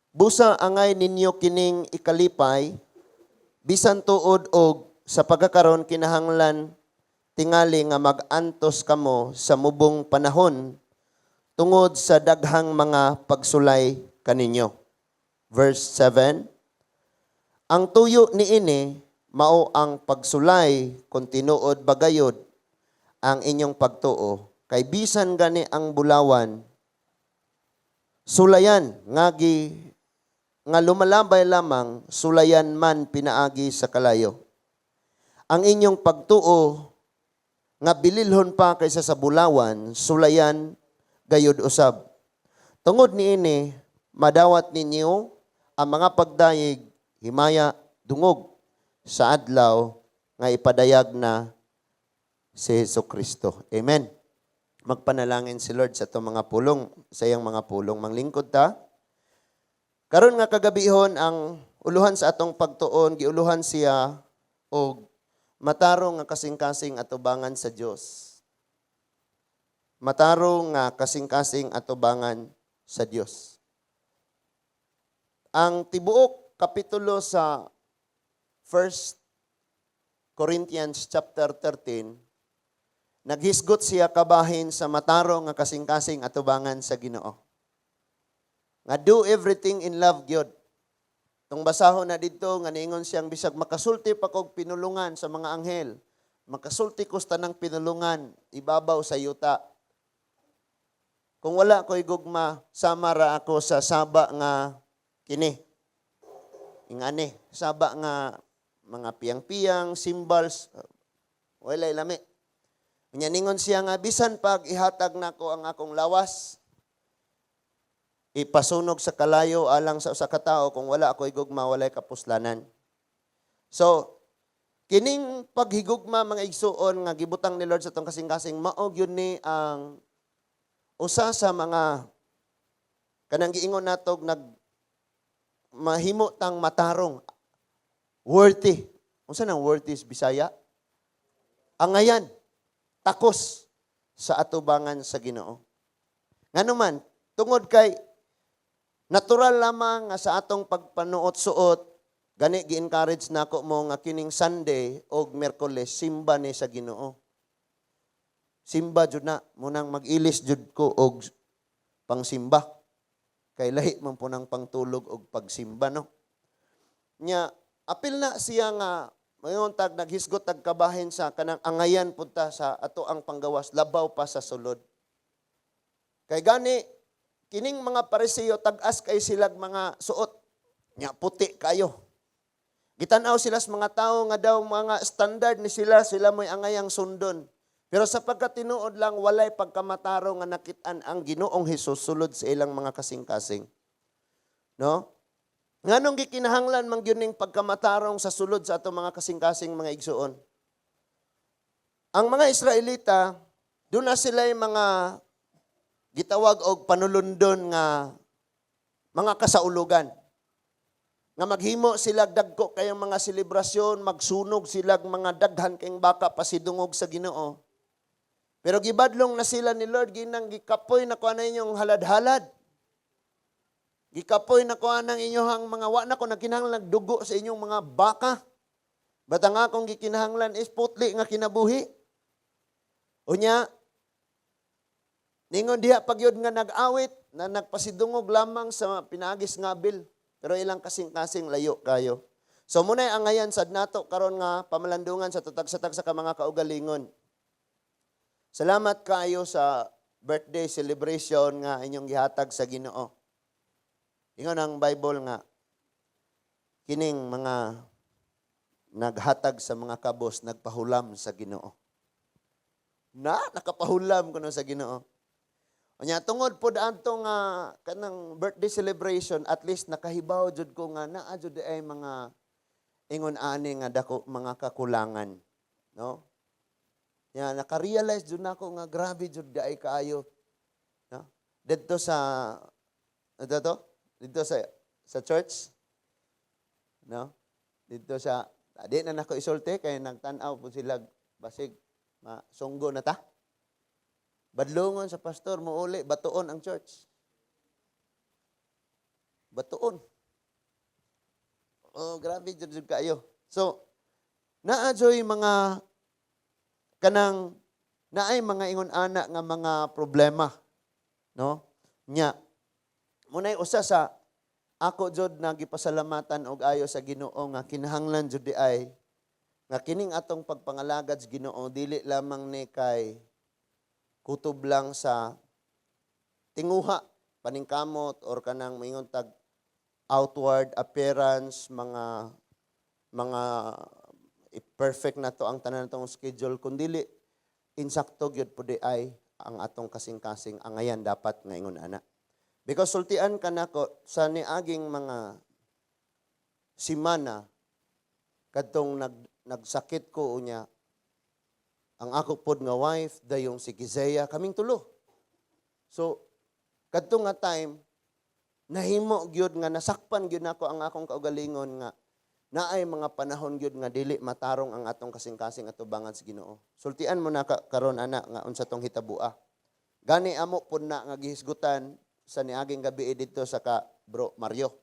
Busa angay ninyo kining ikalipay, bisan tuod og sa pagkakaron kinahanglan tingali nga mag-antos kamo sa mubong panahon tungod sa daghang mga pagsulay kaninyo. Verse 7, ang tuyo niini mao ang pagsulay kung tinuod bagayod ang inyong pagtuo, kay bisan gani ang bulawan, sulayan nga lumalabay lamang, sulayan man pinaagi sa kalayo. Ang inyong pagtuo nga bililhon pa kaysa sa bulawan, sulayan gayud usab. Tungod niini, madawat ninyo ang mga pagdayeg himaya dungog sa adlaw nga ipadayag na si Jesucristo. Amen. Magpanalangin si Lord sa itong mga pulong, sa iyang mga pulong. Manglingkod ta. Karon nga kagabihon ang uluhan sa atong pagtuon, giuluhan siya og matarong nga kasing-kasing atubangan sa Dios. Matarong nga kasing-kasing atubangan sa Dios. Ang tibuok kapitulo sa 1 Corinthians chapter 13, naghisgot siya kabahin sa matarong nga kasing-kasing atubangan sa Ginoo. Nga do everything in love gyud. Tung basahon na dito nga niingon siyang bisag makasulti pa kog pinulungan sa mga anghel, makasulti ko sa tanang pinulungan ibabaw sa yuta. Kung wala ko'y gugma, samara ako sa saba nga kini. Ingani, saba nga mga piyang-piyang, symbols, walay lami. Unya ningon siya nga bisan pag ihatag nako ang akong lawas, ipasunog sa kalayo alang sa usa ka tawo, kung wala ako'y gugma walay kapuslanan. So kining paghigugma mga igsuon nga gibutang ni Lord sa tong kasing-kasing, mao gyud ni ang usa sa mga kanang giingon natog nag mahimo tang matarong worthy. Unsa nang worthy sa Bisaya? Angayan, takos sa atubangan sa Ginoo. Nganuman, tungod kay natural lamang nga sa atong pagpanuot-suot, gani gi-encourage nako mo nga kining Sunday o Miyerkules simba ni sa Ginoo. Simba jud na munang mag-ilis jud ko og pangsimba. Kay lahi man po ng pangtulog og pagsimba, no? Nya apil na siya nga mayon tag naghisgot tag kabahin sa kanang angayan punta sa ato ang panggawas labaw pa sa sulod. Kay gani kining mga Pariseo tag-as kay silag mga suot nya puti kayo. Gitan-aw sila sa mga tawo nga daw mga standard ni sila mo'y angayang sundon. Pero sa pagkatinuod lang walay pagkamataro nga nakit-an ang Ginoong Hesus sulod sa ilang mga kasing-kasing. No? Nganong gikinahanglan man gyud ning pagkamatarong sa sulod sa ato mga kasing-kasing mga igsuon. Ang mga Israelita, doon na sila mga gitawag og panulundon nga mga kasaulugan. Nga maghimo sila dagko kayong mga selebrasyon, magsunog sila mga daghan kayong baka pasidungog sa Ginoo. Pero gibadlong na sila ni Lord, ginang gikapoy na kuha na inyong halad-halad. Gikapoy na kuha ng inyong mga na ko nakinahanglan nagdugo sa inyong mga baka. Batang akong gikinahanglan is putli nga kinabuhi. Unya, ningon diha pagyod nga nag-awit na nagpasidungog lamang sa pinagis nga bil. Pero ilang kasing-kasing layo kayo. So muna'y angayan sad nato karon nga pamalandungan sa tutag-satag sa mga kaugalingon. Salamat kayo sa birthday celebration nga inyong gihatag sa Ginoo. Ingon ang Bible nga kining mga naghatag sa mga kabos nagpahulam sa Ginoo. Nakapahulam kuno sa Ginoo. Unya tungod pod adto nga kanang birthday celebration, at least nakahibaw jud ko nga naa jud ay mga ingon ani nga dako mga kakulangan, no? Ya naka-realize jud nako nga grabe jud daay kaayo, no? Dito sa church, no? Dito sa di na nako isulti kay nagtan-aw po sila basig masunggo na ta. Badlongon sa pastor, muuli, batuon ang church. batuon. Oh, grabe jud kayo. So, naadyoy mga kanang naay mga ingon ana nga mga problema, no? Nya, munay usa sa ako jud nagipasalamatan og ayo sa Ginoo nga kinahanglan jud di ay nga kining atong pagpangalagad sa Ginoo dili lamang ni kay kutob lang sa tinguha, paningkamot or kanang moingon tag outward appearance, mga perfect na to ang tanan natong schedule kundi insakto gyud pud ay ang atong kasing-kasing angayan dapat nga ingon ana. Because sultian ka nako sa niaging mga simana kadtong nagsakit ko unya ang ako pod nga wife dayong si Kizea kaming tulo. So kadtong nga time nahimo gyud nga nasakpan gyud nako ang akong kaugalingon nga naay mga panahon gyud nga dili matarong ang atong kasing-kasing atubangan sa Ginoo. Sultian mo na karon ana nga unsa tong hitabua. Gani amo pud na nga gihisgutan sa niaging gabi dito sa ka bro Mario.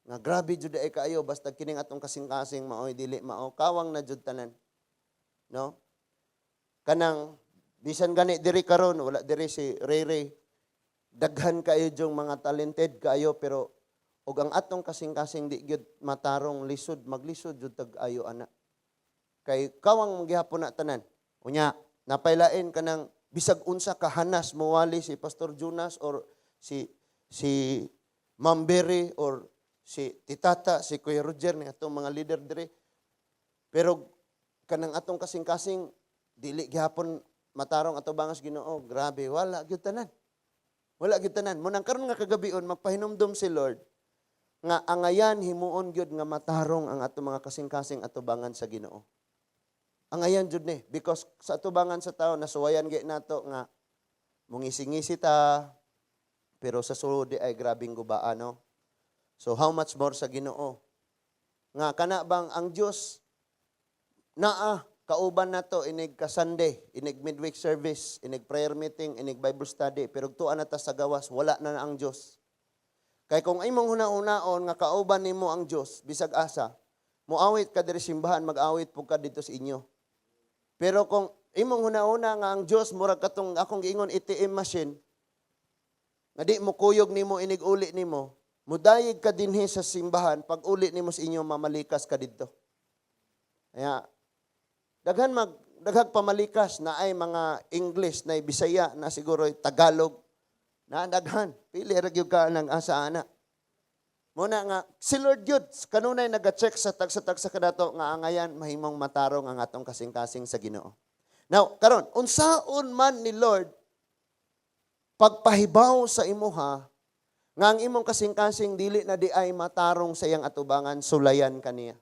Nga grabe jud ay kaayo basta kining atong kasing-kasing maoy dili mao kawang na jud tanan. No? Kanang bisan gani diri karon wala diri si Ray. Daghan kayo yung mga talented kayo pero og ang atong kasing-kasing di gyud matarong lisod maglisod jud tag ayo ana. Kay kawang gihapon na tanan. Unya napailain kanang bisag unsa ka hanas mowali si Pastor Jonas or si Ma'am Berry or si Titata, si Kuya Roger, ni atong mga leader dire. Pero kanang atong kasing-kasing, dili gihapon matarong ato bangas Ginoo, grabe, wala gyud tanan. Wala gyud tanan. Munang karon nga kagabion, magpahinumdum si Lord, nga angayan himuon gyud nga matarong ang ato mga kasing-kasing atubangan sa Ginoo. Angayan jud ni, because sa atubangan sa tao, nasuwayan gyud nato nga, mungisi-ngisi ta, pero sa sulod ay grabing gubaan, no? So how much more sa Ginoo? Nga kana bang ang Dios naa kauban nato inig ka Sunday, inig midweek service, inig prayer meeting, inig Bible study, pero tuan na ta sa gawas wala na ang Dios. Kay kung imong huna-unaon nga kauban nimo ang Dios bisag asa, muawit ka diri simbahan, mag-awit pug ka dito sa inyo. Pero kung imong huna-una nga ang Dios murag katong akong giingon ATM machine, nga di mo kuyog nimo inig uli nimo, mudayeg ka dinhi sa simbahan, pag uli nimo sa inyo, mamalikas ka dito. Kaya, daghag pamalikas na ay mga English, na Bisaya, na siguro Tagalog, na daghan. Pili ragyog ka ng asa ana. Muna nga, si Lord yun, kanunay nag-check sa tagsa kadato nga angayan, mahimong matarong ang atong kasing-kasing sa Ginoo. Now, karon unsaon man ni Lord, pagpahibaw sa imuha, nga ang imong kasing-kasing dili na di ay matarong sa iyang atubangan, sulayan kaniya.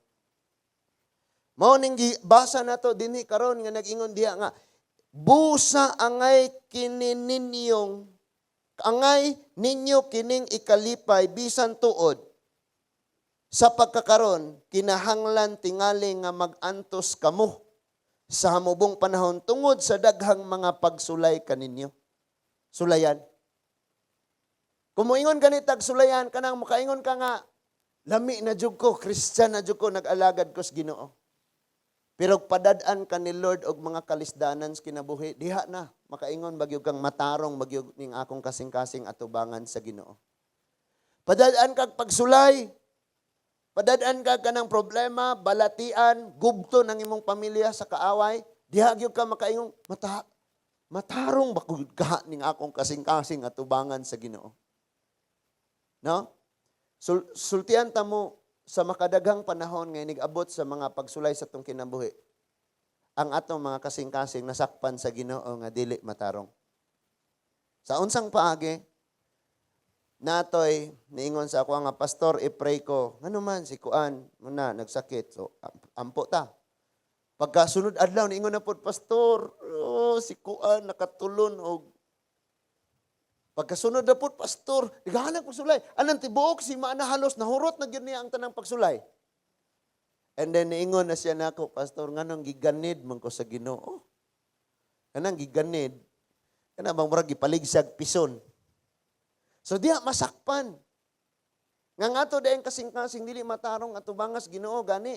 Mao ning basa nato dinhi karon nga nag-ingon diha nga busa angay ninyo kining ikalipay bisan tuod sa pagkakaron kinahanglan tingali nga mag-antos kamo sa hamubong panahon tungod sa daghang mga pagsulay kaninyo. Sulayan. Kung moingon ganitag sulayan, kanang makaingon ka nga, lami na jud ko, Christian na jud ko, nag-alagad ko sa Ginoo. Pero padadaan ka ni Lord og mga kalisdanan sa kinabuhi, diha na, makaingon bagyog kang matarong, bagyog ning akong kasing-kasing atubangan sa Ginoo. Padadaan kag pagsulay, padadaan ka kanang problema, balatian, gubto ng imong pamilya sa kaaway, diha gyud ka makaingon, matarong bakod ka ning akong kasing-kasing atubangan sa Ginoo. No? Sultian ta mo sa makadaghang panahon nga nig-abot sa mga pagsulay sa tong kinabuhi. Ang atong mga kasing-kasing nasakpan sa Ginoo nga dili matarong. Sa unsang paagi natoy niingon sa ako nga pastor, i-pray ko. Ngano man si kuan muna nagsakit. So ampo ta. Pagkasunod adlaw niingon na pod pastor, si kuan nakatulon og pagkasunod na po, pastor, naghahanap pagsulay. Anong tibuok si Maana halos nahurot na niya ang tanang pagsulay. And then niingon na siya nako, pastor, nganong giganid man ko sa Ginoo. Kanang giganid, kana bang murag gipaligsag pison. So diha masakpan. Nga ngato dayon kasing-kasing dili matarong ato bangas Ginoo gani.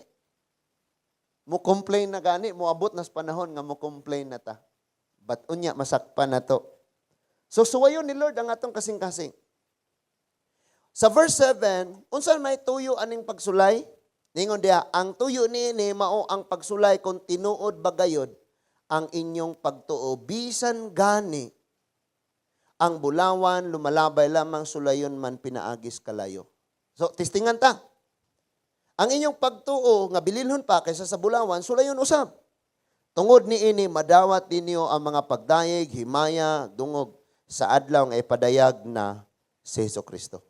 Mo complain na gani, moabot nas panahon nga mo complain na ta. But unya masakpan na to. So suwayon ni Lord ang atong kasing-kasing. Sa verse 7, unsan may tuyo aning pagsulay? Ningon diha, ang tuyo niini mao ang pagsulay kung tinuod bagayod ang inyong pagtuo. Bisan gani ang bulawan lumalabay lamang sulayon man pinaagis kalayo. So testingan ta. Ang inyong pagtuo nga bililhon pa kaysa sa bulawan sulayon usab. Tungod niini madawat ninyo ang mga pagdayeg, himaya, dungog sa adlaw nga ipadayag na si Hesukristo.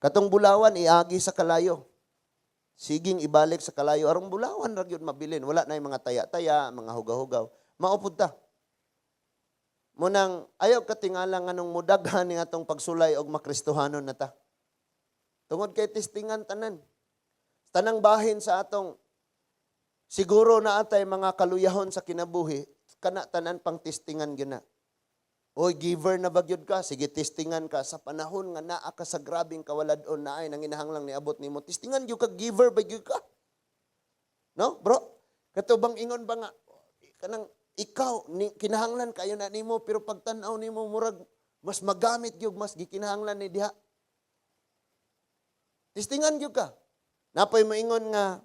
Katong bulawan iagi sa kalayo. Siging ibalik sa kalayo arong bulawan ra gyud mabilin. Wala na yung mga taya-taya, mga hugaw-hugaw. Maupod ta. Munang ayaw katingala nga nung mudaghan ni atong pagsulay og makristohanon na ta. Tungod kay testingan tanan. Tanang bahin sa atong siguro na atay mga kaluyahon sa kinabuhi, kana tanan pang testingan gyud na. Oy, giver na bagyod ka, sige testingan ka sa panahon nga naa ka sa grabing kawaladon na ay nanginahanglang niabot nimo. Testingan gyud ka, giver bagyod ka. No, bro? Katubang ingon ba nga kanang ikaw ni kinahanglan kayo na nimo pero pagtan-aw nimo murag mas magamit gyud mas gikinahanglan ni diha. Testingan gyud ka. Napay moingon nga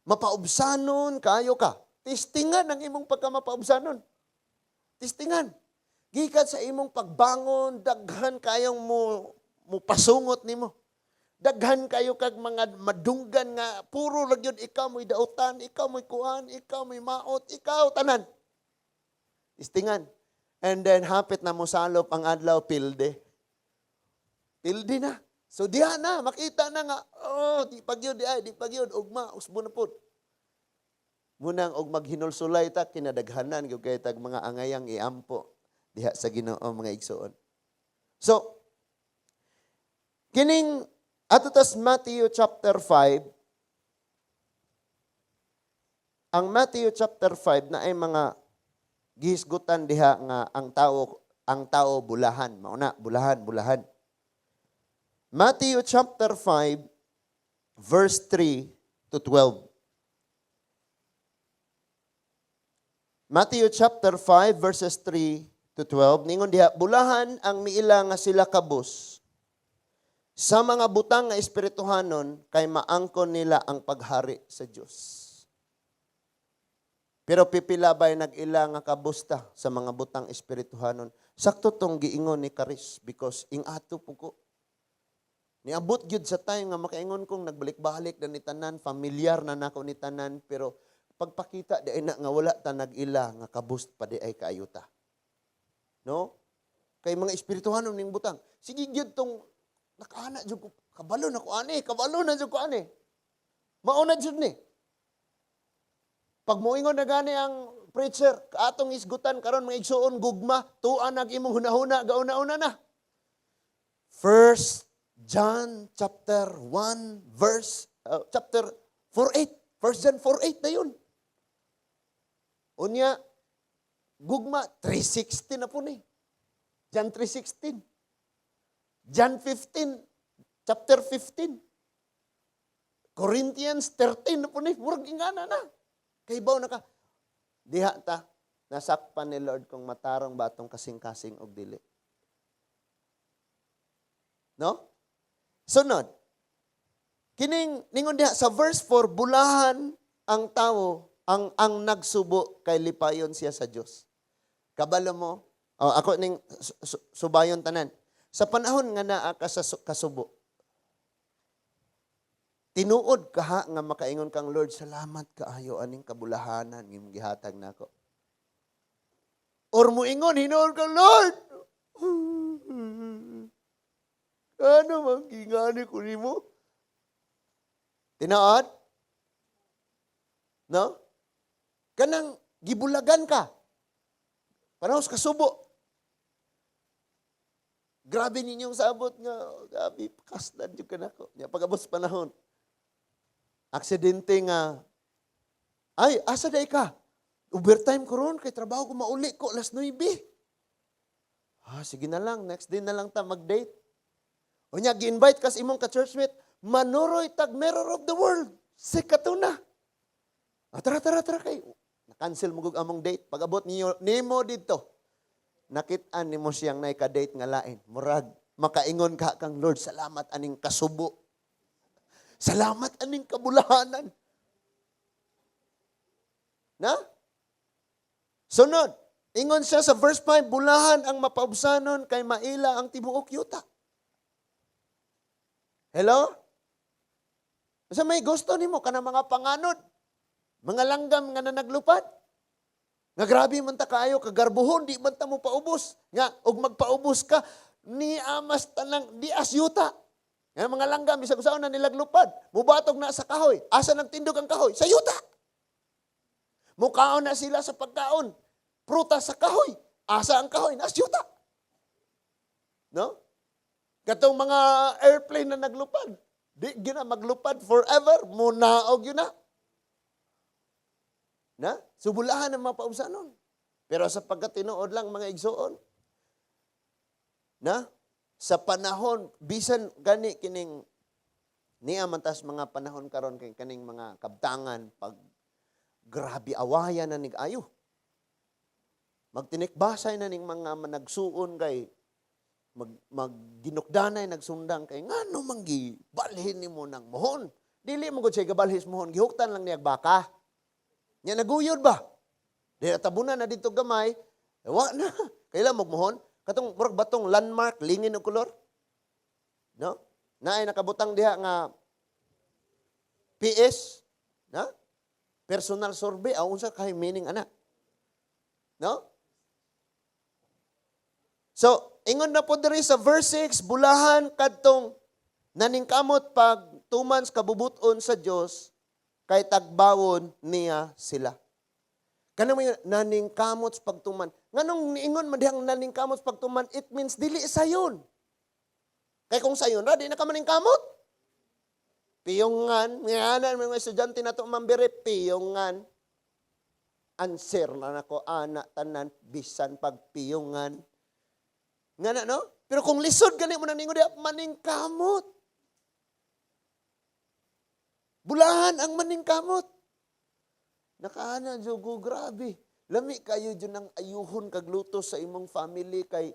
mapaubsanon kayo ka. Testingan ang imong pagkamapaubsanon. Testingan. Gikan sa imong pagbangon, daghan kayong mo pasungot nimo. Daghan kayo kag mga madunggan nga puro lang yun, ikaw mo'y dautan, ikaw mo'y kuhan, ikaw mo'y maot, ikaw tanan. Testingan. And then hapit na mo salop ang adlaw pilde. Pilde na. So diha na, makita na nga, di pagyod, di pagyod, ugma, usbo na po. Munang og maghinulsulay ta, kinadaghanan, yung kaya tag mga angayang iampo, diha sa Ginoo mga igsoon. So, kining, ato tas Matthew chapter 5, ang Matthew chapter 5 na ay mga gihisgutan diha nga ang tao bulahan, mauna, bulahan. Matthew chapter 5, verse 3 to 12. Matthew chapter 5, verses 3 to 12. Ningon diha, bulahan ang miila nga sila kabus. Sa mga butang nga espirituhanon, kay maangkon nila ang paghari sa Diyos. Pero pipilabay nag-ila nga kabusta sa mga butang espirituhanon. Sakto tong giingon ni Karis because ing ato po ko. Niabot gyud sa time nga makaingon kong nagbalik-balik na ni tanan, familiar na nako ni tanan, pero pagpakita di na nga wala ta nag-ila nga kabust pa di ay kaayuta. No? Kay mga espirituhanon ning butang. Sige gyud tong nakaana jud ko kabalo na jud ko ani. Mauna jud ni. Pag moingon na gani ang preacher, kaatong isgutan karon mga igsuon gugma, tuan nag imong hunahuna gauna-una na. First John chapter 1 verse chapter 4:8. First John 4:8 na yun. Unya gugma 3:16 na po ni. John 3:16. John 15 chapter 15. Corinthians 13 na po ni. Murag ingana na. Kay baw na ka. Diha ta nasakpan ni Lord kung matarong batong kasing-kasing og dili. No? Sunod. Kining ningon diha sa verse 4, bulahan ang tao ang nagsubo kay lipayon siya sa Dios. Kabalo mo? Ako ning subayon tanan. Sa panahon nga naa ka sa kasubo. Tinuod ka ha nga makaingon kang Lord, salamat kaayo aning kabulahanan ngim gihatag nako. Or moingon hinuon kang Lord. Ano man gingani ko nimo? Tinaod? No? Kanang gibulagan ka. Panahos kasubo. Grabe ninyong sabot nga, grabe, kasdan yung kanako. Pag-abot panahon. Aksidente nga, ay, asa day ka? Overtime ko ron, kay trabaho ko mauli ko, alas 9. Sige na lang, next day na lang ta mag-date. Unya gi-invite kas imong ka churchmate, manuroy tag mirror of the world. Si katuna. Tara kay. Na-cancel mo gug among date. Pag-abot nimo dito. Nakit-an nimo siyang nay ka-date nga lain. Murag makaingon ka kang Lord, salamat aning kasubo. Salamat aning kabulahanan. Na? Sunod, ingon siya sa verse 5, bulahan ang mapaubsanon kay maila ang tibuok yuta. Hello? Sa may gusto nimo kana mga panganod, mga langgam nga naglupad. Nga grabe man ta kaayo kagarbuhon, di man ta mo paubos. Nga og magpaubos ka ni amas tanang di asyuta. Nga mga langgam bisag usaon na nilaglupad, mubatog na sa kahoy. Asa nagtindog ang kahoy? Sa yuta. Mukaon na sila sa pagkaon. Prutas sa kahoy. Asa ang kahoy? Nasa yuta. No? Katong mga airplane na naglupad. Di gina maglupad forever. Munaog yun na. Na? Subulahan ang mga paubsanon. Pero sa pagkatinuod lang mga igsoon. Na? Sa panahon, bisan gani kining niya mantas mga panahon karon kay kaning mga kabtangan pag grabe awayan na nig-ayo. Magtinikbasay na ning mga managsuon kay magginukdanay nagsundang kay ngano manggi balhin nimo nang mohon. Dili mo gud siya gabalhis mohon, gihuktan lang niya baka. Nya naguyod ba? Di tabunan na dito gamay, wa na. Kailan magmohon? Katong murag batong landmark lingin og kolor. No? Naay nakabutang diha nga PS, na? Personal survey, unsa kay meaning ana? No? So, ingon na po diri sa verse 6, bulahan kadtong naningkamot pag 2 months kabubuton sa Dios kay tagbawon niya sila. Kanang may naningkamot sa pagtuman. Nganong niingon man dihang naningkamot sa pagtuman, it means dili sayon. Kay kung sayon ra di na ka maningkamot. Piyongan, nganan mga estudyante nato mambere piyongan. Answer na nako ana tanan bisan pagpiyongan. Ngana no? Pero kung lisod gani mo naningon diha maningkamot. Bulahan ang maningkamot. Nakaana jugo grabe. Lami kayo dyan ang ayuhon kagluto sa imong family kay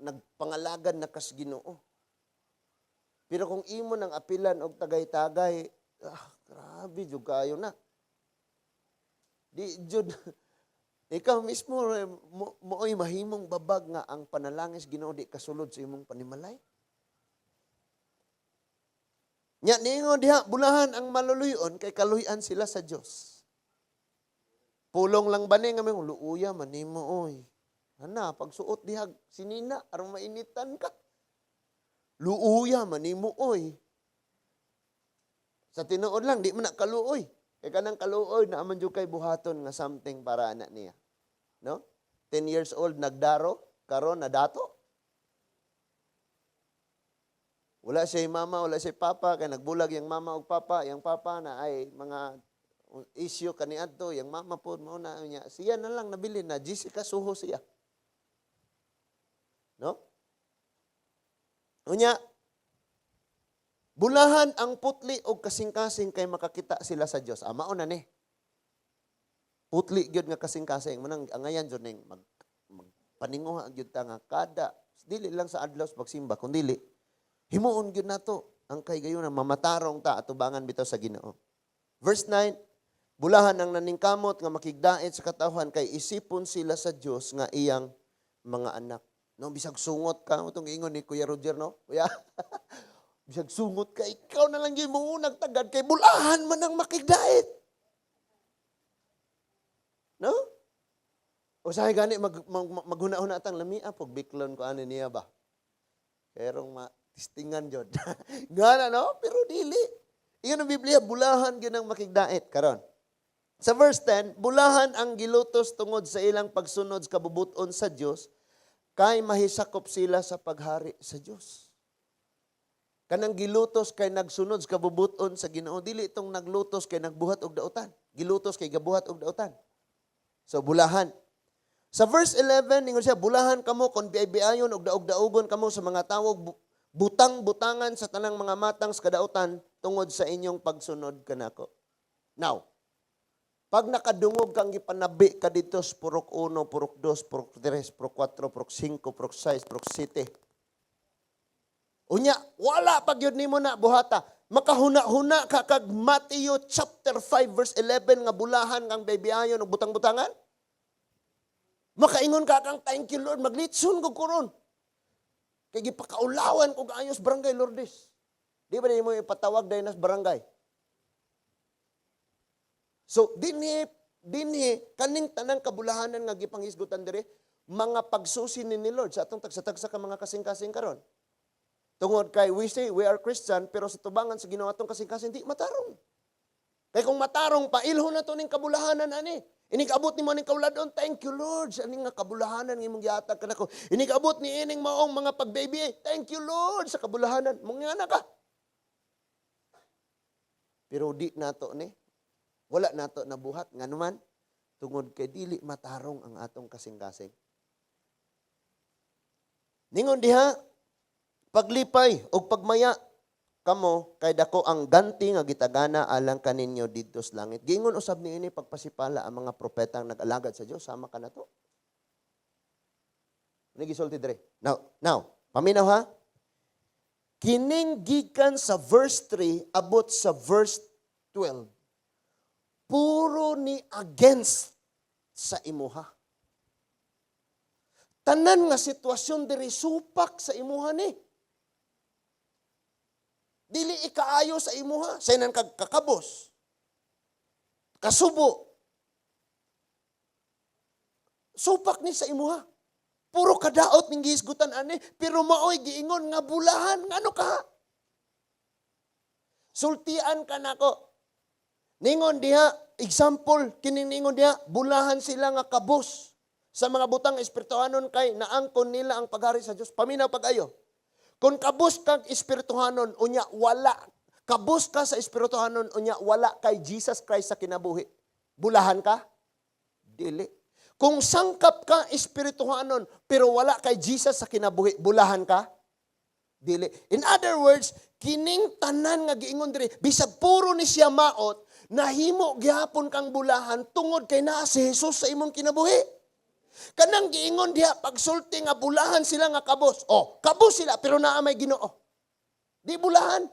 nagpangalagan na kas Ginoo. Pero kung imo nang apilan og tagay-tagay, grabe jud kayo na. Di jud ikaw mismo mooy mahimong babag nga ang panalangis Ginoo di kasulod sa imong panimalay. Nya ningon diha bulahan ang maluluyon kay kaluyan sila sa Dios. Pulong lang ba ni nga may luuya manimo oy. Ana pagsuot diha sinina aron mainitan ka. Luuya manimo oy. Sa tinuod lang di man na kaluoy. Kay kanang kaluoy na aman jud kay buhaton nga something para anak niya. No? 10 years old nagdaro karon na dato. Wala siya mama, wala siya papa, kaya nagbulag yung mama o papa, yung papa na ay mga issue kaniadto, yung mama po, mauna niya, siya na lang nabili na, Jessica suho siya. No? Unya, bulahan ang putli o kasing-kasing kay makakita sila sa Diyos. Mauna ni. Putli gyud nga kasing-kasing. Manang angayan jud ning magpaninguha gyud ta nga kada dili lang sa adlaw sa pagsimba kundi dili himuon gyud nato ang kay gayon mamatarong ta atubangan bitaw sa Ginoo. Verse 9, bulahan ang naningkamot nga makigdait sa katawhan kay isipon sila sa Dios nga iyang mga anak. No bisag sungot ka utong ingon ni Kuya Roger no. Kuya. Bisag sungot ka ikaw na lang gyud mo nagtagad kay bulahan man ang makigdait. No? Usahay gani maghuna-huna atang lamia pog biklon ko ani niya ba. Pero tistingan jud. Ngana no? Pero dili. Iyon ang Biblia, bulahan gyud ang makigdait karon. Sa verse 10, bulahan ang gilutos tungod sa ilang pagsunod sa kabubuton sa Dios kay mahisakop sila sa paghari sa Dios. Kanang gilutos kay nagsunod sa kabubuton sa Ginoo, dili itong naglutos kay nagbuhat og dautan. Gilutos kay gabuhat og dautan. So bulahan. Sa verse 11, ingon siya, bulahan kamo kon biay-biayon og daog-daogon kamo sa mga tawog butang-butangan sa tanang mga matang sa kadautan tungod sa inyong pagsunod kanako. Now, pag nakadungog kang gipanabi ka dito sa purok 1, purok 2, purok 3, purok 4, purok 5, purok 6, purok 7. Unya, wala pag yun nimo na buhata. Makahuna-huna ka kag Matthew chapter 5 verse 11 nga bulahan kang baybiayon og butang-butangan. Makaingon ka kang thank you Lord, maglitson ko kuron. Kay gipakaulawan ko kaayos barangay Lourdes. Di ba nimo ipatawag dahil nas barangay? So, dinhi, kaning tanang kabulahanan nga gipanghisgutan dire, mga pagsusi ni Lord sa atong tagsa-tagsa ka mga kasing-kasing karon. Tungod kay we say we are Christian, pero sa tubangan sa Ginoo atong kasing-kasing, di matarong. Kay kung matarong pa, ilhon na to ning kabulahanan ani. Inig-abot nimo ning kauladon, thank you Lord, sa aning nga kabulahanan nga imong gihatag kanako. Inig-abot ni ining maong mga pagbaby, thank you Lord sa kabulahanan. Mungana ka. Pero di nato ni. Wala nato nabuhat nga naman tungod kay dili matarong ang atong kasing-kasing. Ningon diha, paglipay o pagmaya kamo kay dako ang ganti nga gitagana alang kaninyo didto sa langit. Giingon usab niini pagpasipala ang mga propetang nag-alagad sa Dios sama kanato. Nigisulti dire. Now, paminaw ha. Kining gikan sa verse 3 abot sa verse 12. Puro ni against sa imuha. Tanan nga sitwasyon diri supak sa imuha ni. Dili ikaayo sa imuha, sa inan kakabos. Kasubo. Supak ni sa imuha. Puro kadaot ning gihisgutan ani, pero maoy giingon nga bulahan ngano ka? Sultian ka nako. Ningon diha, example, kining ningon diha, bulahan sila nga kabos sa mga butang espirituhanon kay naangkon nila ang paghari sa Dios. Paminaw pag-ayo. Kung kabos kang espirituhanon, unya wala. Kabos ka sa espirituhanon, unya wala kay Jesus Christ sa kinabuhi. Bulahan ka? Dili. Kung sangkap ka espirituhanon, pero wala kay Jesus sa kinabuhi, bulahan ka? Dili. In other words, kining tanan nga giingon diri, bisag puro ni siya maot, nahimo gihapon kang bulahan tungod kay naa si Jesus sa imong kinabuhi. Kanang giingon diha pagsulti nga bulahan sila nga kabos. Oh, kabos sila pero naa may Ginoo. Di bulahan.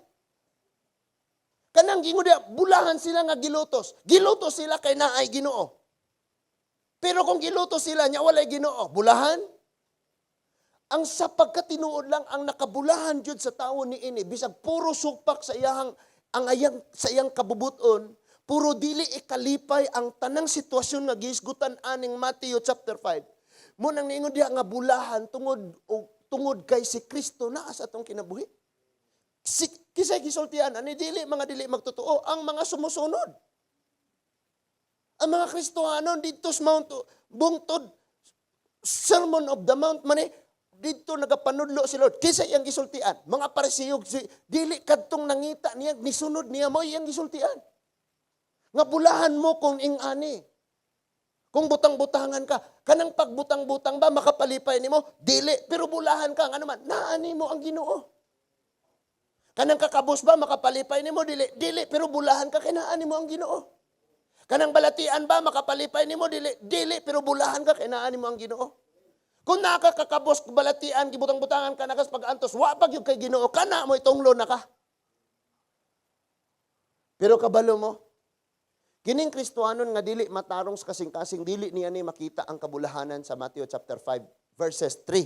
Kanang giingon diha bulahan sila nga gilutos. Gilutos sila kay naay Ginoo. Pero kung gilutos sila nya walay Ginoo, bulahan. Ang sa pagkatinuod lang ang nakabulahan jud sa tawo niini bisag puro supak sa iyang sa iyang kabubuton, puro dili ikalipay ang tanang sitwasyon nga gihisgutan aning Matthew chapter 5. Mo nang niingon diha nga bulahan tungod kay si Kristo naa sa atong kinabuhi. Kisay gisultian ani dili magtotoo ang mga sumusunod. Ang mga Kristohanon dito sa Mount bungtod Sermon of the Mount mani dito nagapanudlo si Lord. Kisa iyang gisultian. Mga parisiyog, dili kadtong nangita niya, nisunod niya mo iyang gisultian. Nga bulahan mo kung ingani. Kung butang-butangan ka, kanang pagbutang-butang ba makapalipay nimo? Dili, pero bulahan ka, ano man, naani mo ang Ginoo. Kanang kakabos ba makapalipay nimo? Dili, pero bulahan ka, kinaani mo ang Ginoo. Kanang balatian ba makapalipay nimo? Dili, pero bulahan ka, kinaani mo ang Ginoo. Kung nakakakabos balatian, gibutang-butangan ka nakas pag-antos, wapag yung kay Ginoo, kana mo itonglo na ka. Pero kabalo mo, kining Kristohanon nga dili matarong sa kasing-kasing, dili niya ni makita ang kabulahanan sa Matthew chapter 5, verses 3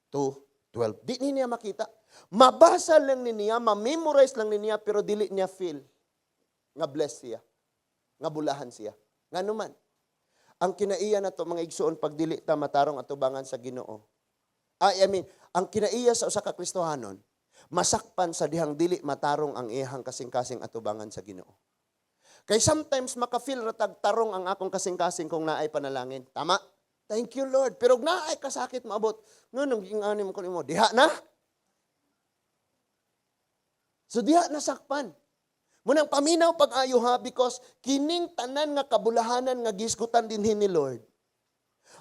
to 12. Di niya makita. Mabasa lang niya, ma-memorize lang niya, pero dili niya feel nga bless siya, nga bulahan siya. Nga naman. Ang kinaiya na to mga igsuon pag dili ta matarong atubangan sa Ginoo. Ang kinaiya sa usa ka Kristohanon, masakpan sa dihang dili matarong ang iyang kasing-kasing atubangan sa Ginoo. Kay sometimes maka-feel ratag tarong ang akong kasing-kasing kung naay panalangin. Tama? Thank you Lord. Pero naay kasakit maabot. Ngunong gingani mo ko nimo, diha na. So diha na sakpan. Munang paminaw pag-ayo ha, because kining tanan nga kabulahanan nga gisgutan dinhi ni Lord,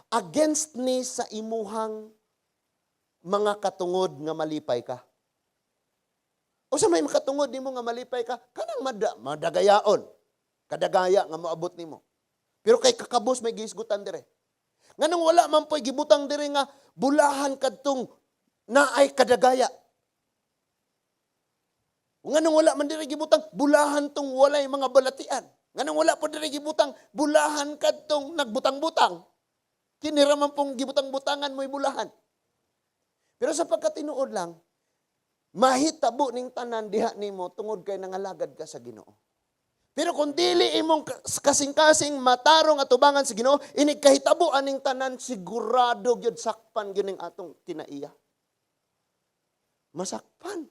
against ni sa imuhang mga katungod nga malipay ka. O sa may makatungod nimo nga malipay ka, kanang madagayaon. Kadagaya nga moabot nimo. Pero kay kakabos may gisgutan dire. Nganong wala man po'y gibutang dire nga bulahan kadtong naay kadagaya. Nganong wala man dire gibutang bulahan tong walay mga balatian. Nganong wala po dire gibutang bulahan kadtong nagbutang-butang. Kinira man pong gibutang-butangan mo'y bulahan. Pero sa pagkatinuod lang, mahitabo ning tanan diha nimo tungod kay nangalagad ka sa Ginoo. Pero kung dili imong kasing-kasing matarong atubangan sa Ginoo, inig kahitabo aning tanan sigurado gyud sakpan gyud ning atong kinaiya. Masakpan.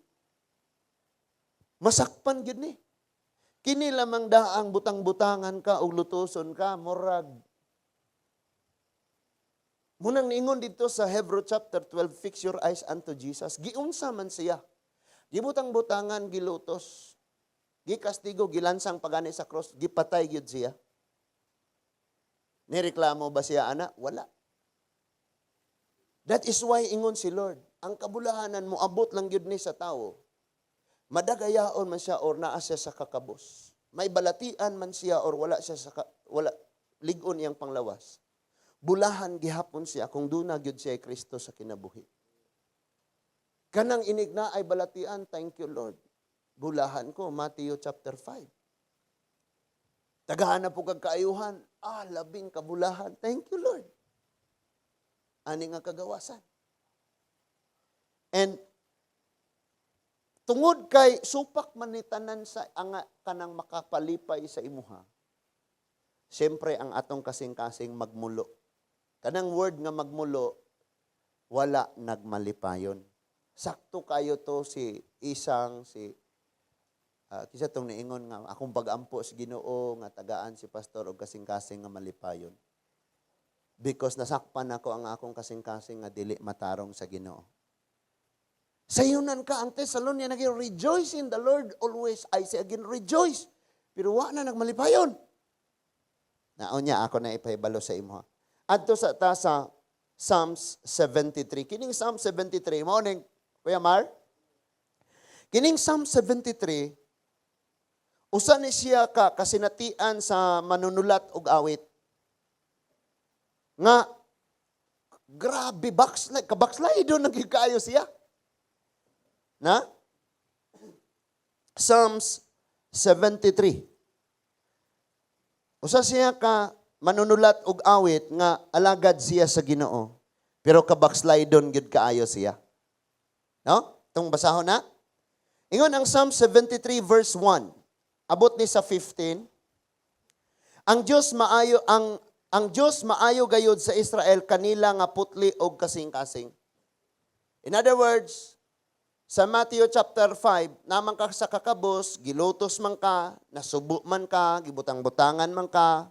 Masakpan gyud ni. Kini lamang daang butang-butangan ka og lutoson ka murag. Munang niingon dito sa Hebrew chapter 12, fix your eyes unto Jesus. Giunsa man siya. Gibutang-butangan, gilutos. Gikastigo, gilansang pagani sa cross. Gipatay gyud siya. Nireklamo ba siya, ana? Wala. That is why ingon si Lord, ang kabulahanan mo abot lang gyud ni sa tao. Madagayaon man siya or naa siya sa kakabos. May balatian man siya or wala siya sa wala ligon iyang panglawas. Bulahan gihapon siya kung duna gyud siya Kristo sa kinabuhi. Kanang inig na ay balatian, thank you Lord. Bulahan ko, Matthew chapter 5. Tagahan na po kagkaayuhan, labing kabulahan, thank you Lord. Ani nga kagawasan. And tungod kay supak man ni tanan sa anga kanang makapalipay sa imuha. Siyempre ang atong kasing-kasing magmulo. Kanang word nga magmulo, wala nagmalipayon. Sakto kayo to si kisa tong niingon nga akong pag-ampo sa Ginoo nga tagaan si pastor og kasing-kasing nga malipayon. Because nasakpan ako ang akong kasing-kasing nga dili matarong sa Ginoo. Sayunan ka ang Thessalonian naging rejoice in the Lord always. I say again rejoice. Pero wa na nagmalipayon. Naonya ako na ipahibalo sa imo. Adto sa Psalms 73. Kining Psalm 73, mao ning Kuya Mar. Kining Psalm 73 usa ni siya ka kasinatian sa manunulat og awit. Nga grabe kabackslide do nagkaayo siya. Na? Psalms 73. Usa siya ka manunulat og awit nga alagad siya sa Ginoo. Pero kabackslidon gyud kaayo siya. No? Tong basahon na. Ingon ang Psalm 73 verse 1. Abot ni sa 15. Ang Dios maayo gayud sa Israel kanila nga putli og kasing-kasing. In other words, sa Matthew chapter 5, naman ka sa kakabos, gilutos man ka, nasubo man ka, gibutang-butangan man ka,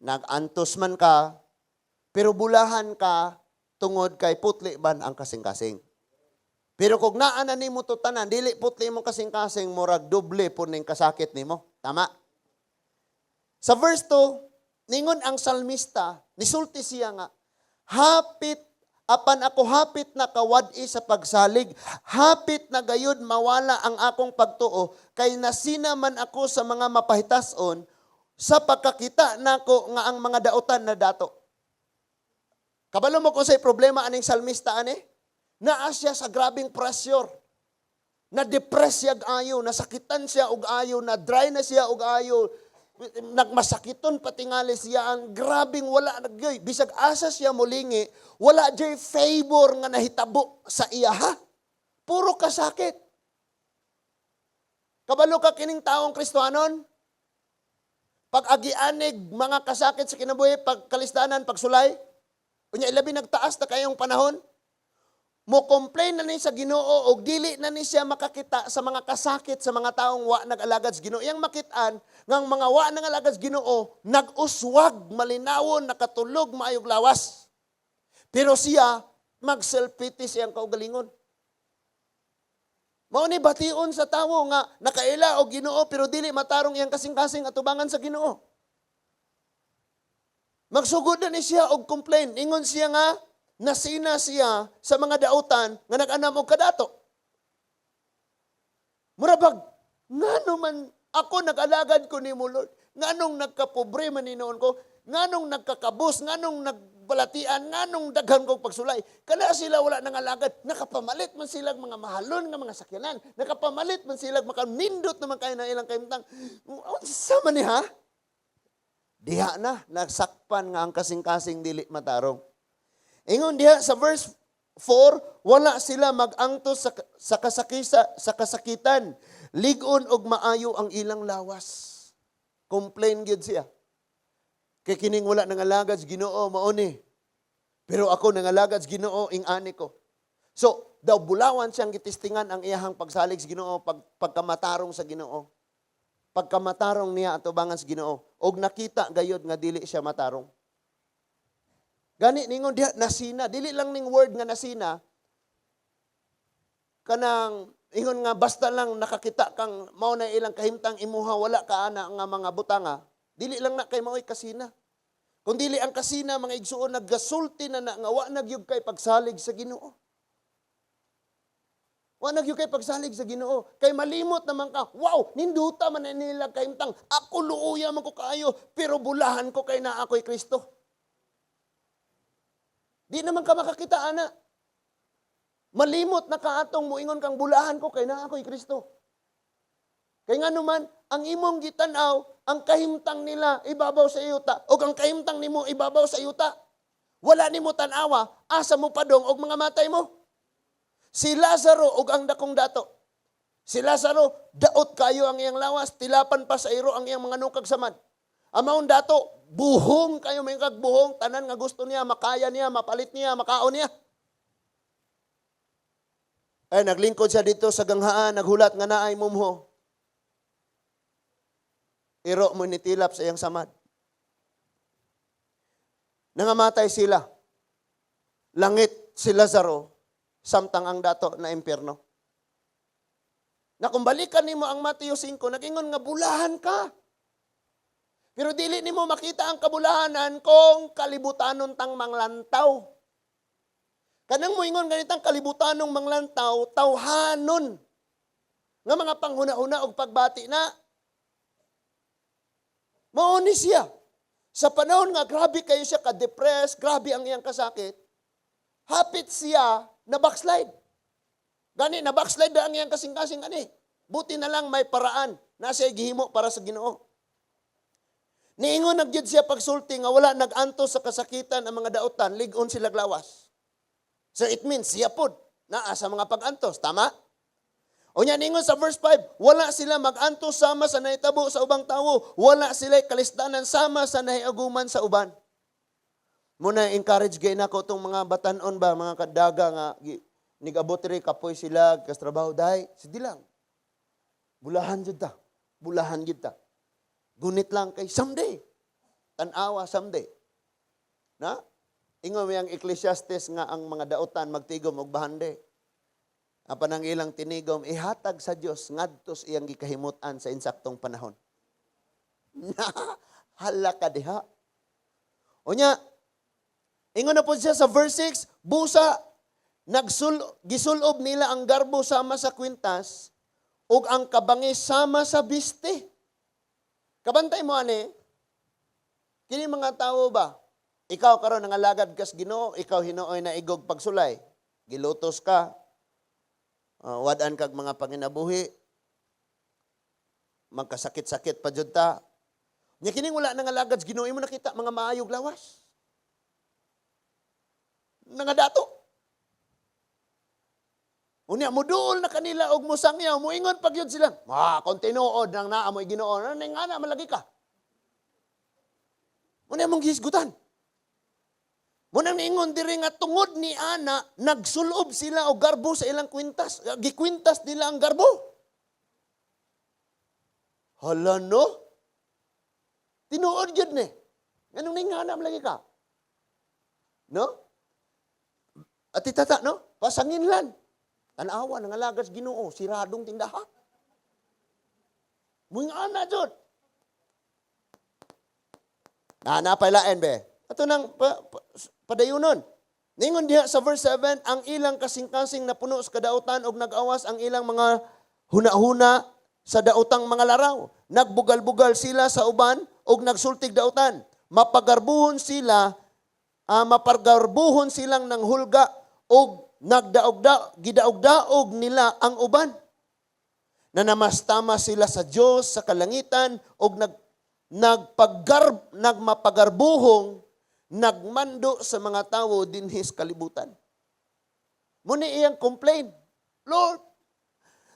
nag-antos man ka, pero bulahan ka tungod kay putli ban ang kasing-kasing. Pero kung naa na nimo to tanan, dili putli mo kasing-kasing, murag doble po ning kasakit nimo. Tama? Sa verse 2, ningon ang salmista, nisulti siya nga, apan ako hapit na kawad-i sa pagsalig, hapit na gayud mawala ang akong pagtuo, kay nasinaman ako sa mga mapahitason, sa pagkakita nako nga ang mga dautan na dato. Kabalo mo kung sa'y problema aning salmista ani? Naa siya sa grabing pressure. Na-depress siya ayo, nasakitan siya og ayo, na-dry na siya og ayo, nagmasakiton patingali siya ang grabing wala nagyoy. Bisag asa siya mulingi, wala jay favor nga nahitabo sa iya ha. Puro kasakit. Kabalo ka kining taong Kristohanon? Pag agianig, mga kasakit sa kinabuhi, pag kalistanan, pagsulay, unya ilabi nagtaas na kayong panahon, mo complain na ni sa Ginoo o dili na ni siya makakita sa mga kasakit sa mga taong wa nag-alagad sa Ginoo. Iyang makitaan ngang mga wa nag-alagad sa Ginoo nag-uswag, malinawon, nakatulog, maayog lawas. Pero siya mag-self-pity siyang kaugalingon. Mao ni bation sa tawo nga nakaila og Ginoo pero dili matarong iyang kasing-kasing atubangan sa Ginoo. Magsugod na ni siya og complain. Ingon siya nga nasina siya sa mga dautan nga nag-anam og kadato. Murabag, ngano man ako nag-alagad ko ni mo, Lord. Nganong nagkapobre man ni noon ko, nganong nagkakabos, nganong nagbalatian, nganong daghan kong pagsulay. Kana sila wala nang alagad, nakapamalit man sila mga mahalon nga mga sakyanan, nakapamalit man sila makanindot naman kayo na ilang kaimtang. Sama ni ha? Diha na, nagsakpan nga ang kasing-kasing dili matarong. Ingon diha sa verse 4, wala sila mag-angto sa kasakitan, ligon og maayo ang ilang lawas. Complain gyud siya. Kay kining wala nangalagad sa Ginoo mao ni. Pero ako nangalagad sa Ginoo ing ani ko. So, daw bulawan siyang gitistingan ang iyahang pagsalig sa Ginoo pagkamatarong sa Ginoo. Pagkamatarong niya atubangan sa Ginoo og nakita gayud nga dili siya matarong. Gani ningon diha nasina, dili lang ning word nga nasina kanang ingon nga basta lang nakakita kang mao na ilang kahimtang imuha wala ka ana nga mga butanga, dili lang na kay mao'y kasina. Kung dili ang kasina mga igsuon naggasulti na nga wa nagyug kay pagsalig sa Ginoo. Wa nagyug kay pagsalig sa Ginoo. Kay malimot naman ka, wow, ninduta man na nila kahimtang, ako luuya man ko kaayo, pero bulahan ko kay na ako'y Kristo. Di naman ka makakita ana. Malimot na kaatong muingon kang bulahan ko kay na ako'y Kristo. Kay nga naman, ang imong gitanaw, ang kahimtang nila ibabaw sa yuta, o ang kahimtang nimo ibabaw sa yuta. Wala nimo tanawa, asa mo padong og mga matay mo. Si Lazaro og ang dakong dato. Si Lazaro, daot kayo ang iyang lawas, tilapan pa sa iro ang iyang mga nukag samad. Amaon dato, buhong kayo may kagbuhong, tanan nga gusto niya, makaya niya, mapalit niya, makaon niya. Ay, naglingkod siya dito sa ganghaan, naghulat nga naay mumho. Iro mo nitilap sa iyang samad. Nangamatay sila. Langit si Lazaro, samtang ang dato na impyerno. Na kung balikan nimo ang Mateo 5, nagingon nga bulahan ka. Pero dili nimo makita ang kabulahanan kung kalibutanon tang manglantaw. Kanang moingon ganitang kalibutanong manglantaw, tawhanon. Nga mga panghuna-huna og pagbati na. Mauni siya. Sa panahon nga grabe kayo siya ka-depressed, grabe ang iyang kasakit, hapit siya na backslide. Gani, na backslide na ang iyang kasing-kasing ani. Buti na lang may paraan na siya gihimo para sa Ginoo. Niingon nagyud siya pagsulti nga wala nag-anto sa kasakitan ang mga daotan, ligon sila glawas. So it means siya pod naa sa mga pag-antos, tama? O niya ningon sa verse 5, wala sila mag-antos sama sa nahitabo sa ubang tawo, wala sila kalistanan sama sa nahiaguman sa uban. Muna encourage gay nako tong mga batanon ba, mga kadaga nga nigabotri kapoy sila kas trabaho dai, sige lang. Bulahan jud ta. Bulahan jud ta. Gunit lang kay someday. Tan-awa someday. Na? Ingon mo yung Ecclesiastes nga ang mga daotan magtigom og bahande. Apan ang ilang tinigom ihatag sa Dios ngadtos iyang gikahimutan sa insaktong panahon. Hala ka diha. Unya, ingon na po siya sa verse 6, busa gisulob nila ang garbo sama sa kwintas ug ang kabangis sama sa biste. Kabantay mo ani, kini mga tao ba? Ikaw karon nangalagad kas Ginoo, ikaw hinuoy na igog pagsulay. Gilutos ka. Wadan kag mga panginabuhi. Magkasakit-sakit pa jud ta. Nya kining wala nangalagad sa Ginoo, imo nakita mga maayog lawas. Nangadato. Unya moduol na kanila og musangyaw, moingon pagyud sila. Kontinuod nang naa mo'y Ginoo. Nang ana malagi ka. Unya mong gihisgutan. Munang niingon diri nga tungod ni ana, nagsulob sila og garbo sa ilang kwintas. Gikwintas nila ang garbo. Hala no? Tinuod yun ni. Anong ninghanam lagi ka? No? At itata, no? Pasangin lan. Tanawa, nangalagas Ginoo, siradong tindahan. Mga ana dyan. Napailain be. Ato nang padayunon. Ningon diha sa verse 7, ang ilang kasing-kasing na puno sa kadautan og nag-awas ang ilang mga huna-huna sa daotang mga laraw. Nagbugal-bugal sila sa uban ug nagsultig daotan. Mapagarbuhon silang ng hulga ug gidaog-daog nila ang uban. Nanamastama sila sa Dios sa kalangitan ug nagmapagarbuhong nagmando sa mga tawo dinhis kalibutan. Muni iyang complain, Lord,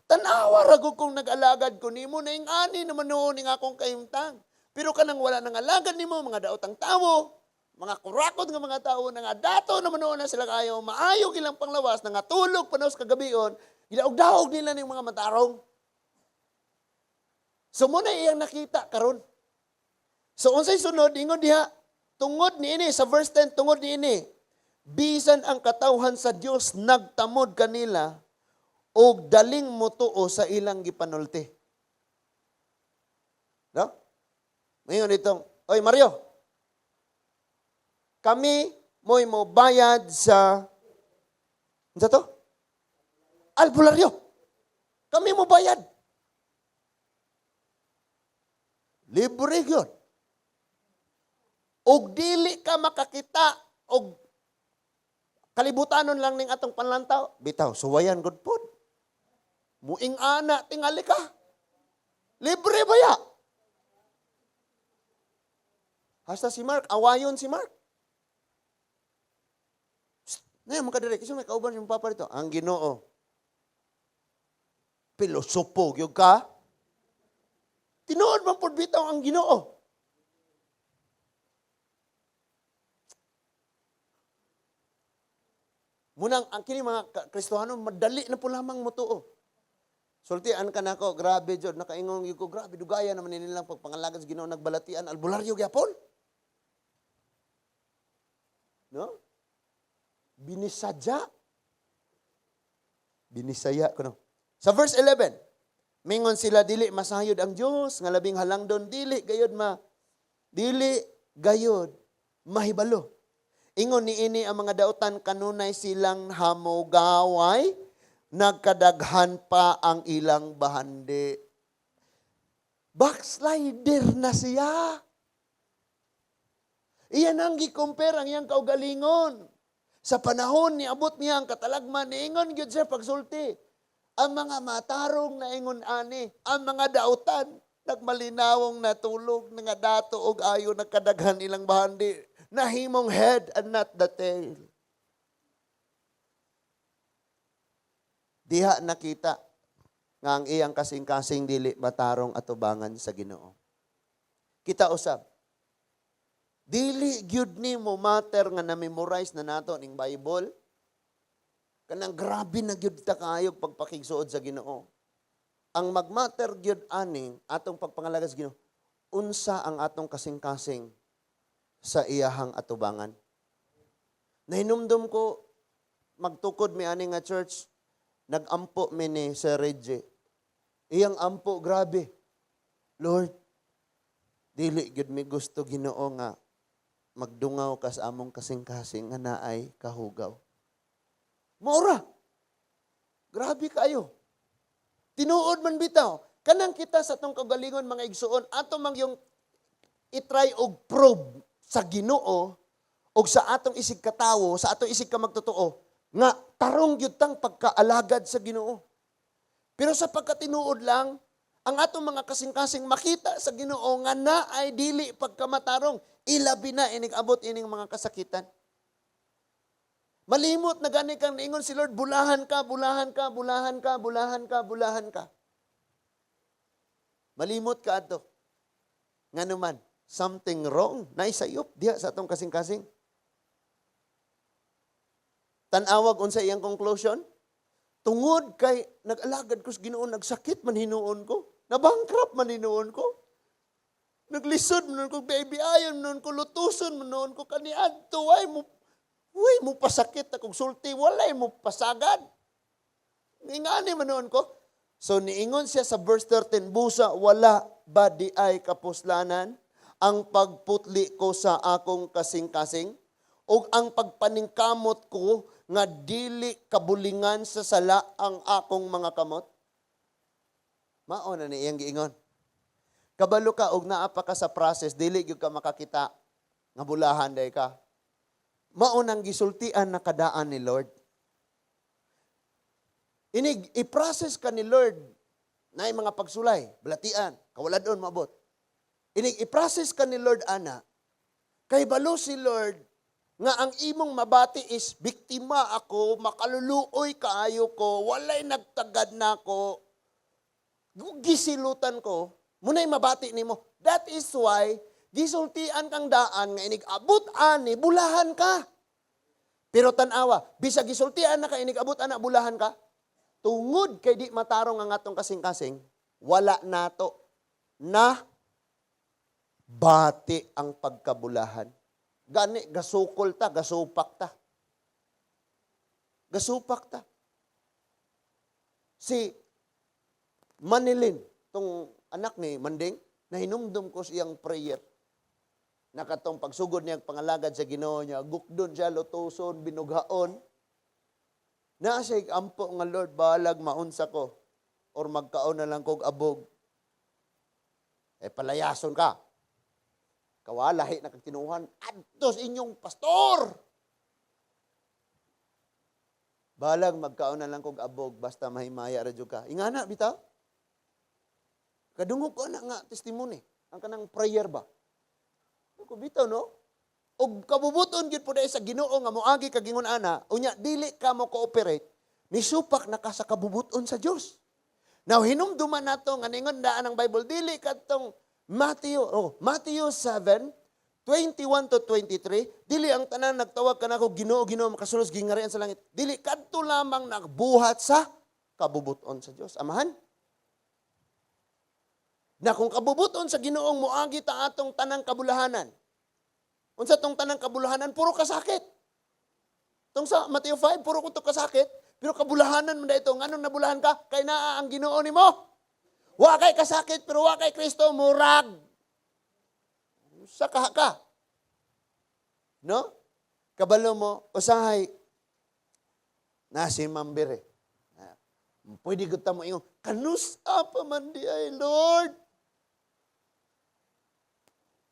tanawa ragod kong nag-alagad ko nimo na ingani naman noon ing akong kayumtang. Pero kanang wala nang alagad nimo mga daotang tawo, mga kurakot nga mga tawo nga dato naman noon na sila kayo maayo ilang panglawas nga tulog panos kagabion, gidaog-daog nila ning mga matarong. So muna iyang nakita karon. So unsay sunod ingon diha tungod niini sa verse 10 tungod niini bisan ang katawhan sa Dios nagtamod kanila og daling motuo sa ilang gipanulti. No? Ngayon itong, oy Mario, kami mo'y mo bayad sa to? Albularyo. Kami mo bayad. Libre yun. Og dili ka makakita og kalibutanon lang ning atong panlantaw. Bitaw, suwayan good pod. Muing ana tingali ka. Libre ba ya? Hasta si Mark, awayon si Mark. Ngayon, makadiri, kasi may kauban yung papa rito. Ang Ginoo. Pilosopo, yung ka. Tinuod man po bitaw ang Ginoo. Munang, ang kini mga Kristohano, madali na po lamang mutuo. Sultian ka na ko, grabe Jod, nakaingong yung ko, grabe, dugaya naman nilang pagpangalagan sa Ginoo, nagbalatian, albularyo gyapon. No? Binisaya ko no. Sa verse 11, mingon sila dili masayod ang Dios nga labing halangdon dili gayud mahibalo. Ingon niini ang mga daotan kanunay silang hamugaway nagkadaghan pa ang ilang bahandi. Backslider na siya. Iyan ang gi-compare ang iyang kaugalingon. Sa panahon ni abot niya ang katalagman, niingon gyud siya pagsulti. Ang mga matarong na ingon ani, ang mga daotan, nagmalinawong natulog, nga dato og ayo nagkadaghan ilang bahandi, nahimong head and not the tail. Diha nakita nga ang iyang kasing-kasing dili matarong atubangan sa Ginoo. Kita usab. Dili gyud ni mo matter nga na-memorize na nato ning Bible. Kanang grabe na gyud ta kaayo pagpakigsuod sa Ginoo. Ang magmatter gyud ani atong pagpangalaga sa Ginoo, unsa ang atong kasing-kasing sa iyahang atubangan. Nahinumdum ko magtukod mi ani nga church, nagampo mi ni Sir Reggie. Iyang ampo grabe. Lord, dili gyud mi gusto Ginoo nga magdungaw ka sa among kasing-kasing nga naay kahugaw. Maura. Grabe kayo. Tinuod man bitaw. Kanang kita sa atong kagalingon mga igsuon, ato mang yung itry og probe sa Ginoo og sa atong isig katawo, sa atong isig ka magtotoo, nga tarong gyud tang pagkaalagad sa Ginoo. Pero sa pagkatinuod lang, ang atong mga kasing-kasing makita sa Ginoo nga naay dili pagkamatarong, ilabi na ining abot ining mga kasakitan. Malimot na gani kang niingon si Lord, bulahan ka, bulahan ka, bulahan ka, bulahan ka, bulahan ka. Malimot ka ato. Nga naman, something wrong. Naisayop diha sa atong kasing-kasing. Tanawag unsa iyang conclusion? Tungod kay nag-alagad ko sa Ginoo, nagsakit man hinuon ko. Nabankrupt man hinuon ko. Naglisod man ko, baby ayon man ko, lutuson man ko, kaniadto, Uy, mo pasakit akong sulti, walay mo pasagad. Ingani man ko. So niingon siya sa verse 13, busa wala ba di ay kapuslanan ang pagputli ko sa akong kasing-kasing o ang pagpaningkamot ko nga dili kabulingan sa sala ang akong mga kamot? Mao na ni iyang giingon. Kabalo ka og naa pa ka sa process, dili gyud ka makakita nga bulahan day ka. Mao nang gisultian na kadaan ni Lord. Inig i-process ka ni Lord na mga pagsulay, balatian, kawaladon maabot. Inig i-process ka ni Lord ana. Kay balo si Lord nga ang imong mabati is biktima ako, makaluluoy kaayo ko, walay nagtagad na ko, gisilutan ko, muna'y mabati nimo. That is why gisultian kang daan nga inig abot ani bulahan ka. Pero tanawa, bisag gisultian na ka inig abot ana bulahan ka, tungod kay di matarong ang atong kasing-kasing, wala nato na bati ang pagkabulahan. Gani, gasukol ta, gasupak ta. Gasupak ta. Si Manilin, tong anak ni Manding, nahinumdum ko siyang prayer. Nakatong pagsugod niya pangalagad sa Ginoo niya, gukdon siya, lutuson, binughaon. Na siya ampo nga Lord, balag maunsa ko, or magkaon na lang kog abog. Palayason ka. Kawalahi na kagtinuhan, adtos inyong pastor. Balag magkaon na lang kog abog, basta mahimaya radyo ka. Ingana, bitaw? Kadungog ko na nga testimony, ang kanang prayer ba? Ako bitaw, no? O kabubuton gyud po dahil sa Ginoo nga moagi kagingon ana, unya dili ka mo cooperate, nisupak na ka sa kabubuton sa Dios. Now hinumduman nato nga ningon daan ang Bible dili kadtong Matthew 7, 21 to 23, dili ang tanan nagtawag ka na ko, Ginoo, Ginoo, makasulos gingarian sa langit. Dili, kadto lamang nagbuhat sa kabubuton sa Diyos. Amahan? Na kung kabubuton sa Ginoong muagi ta atong tanang kabulahanan, unsa tong tanang kabulahanan, puro kasakit. Tong sa Matthew 5, puro kuto kasakit, pero kabulahanan man da ito. Nganong nabulahan ka? Kay naa ang Ginoo nimo. Wa kay kasakit, pero wa kay Kristo, murag. Sa ka. No? Kabalo mo, usahay, na si Mambire. Pwede ko tamo yung, kanusa pa man di ay, Lord.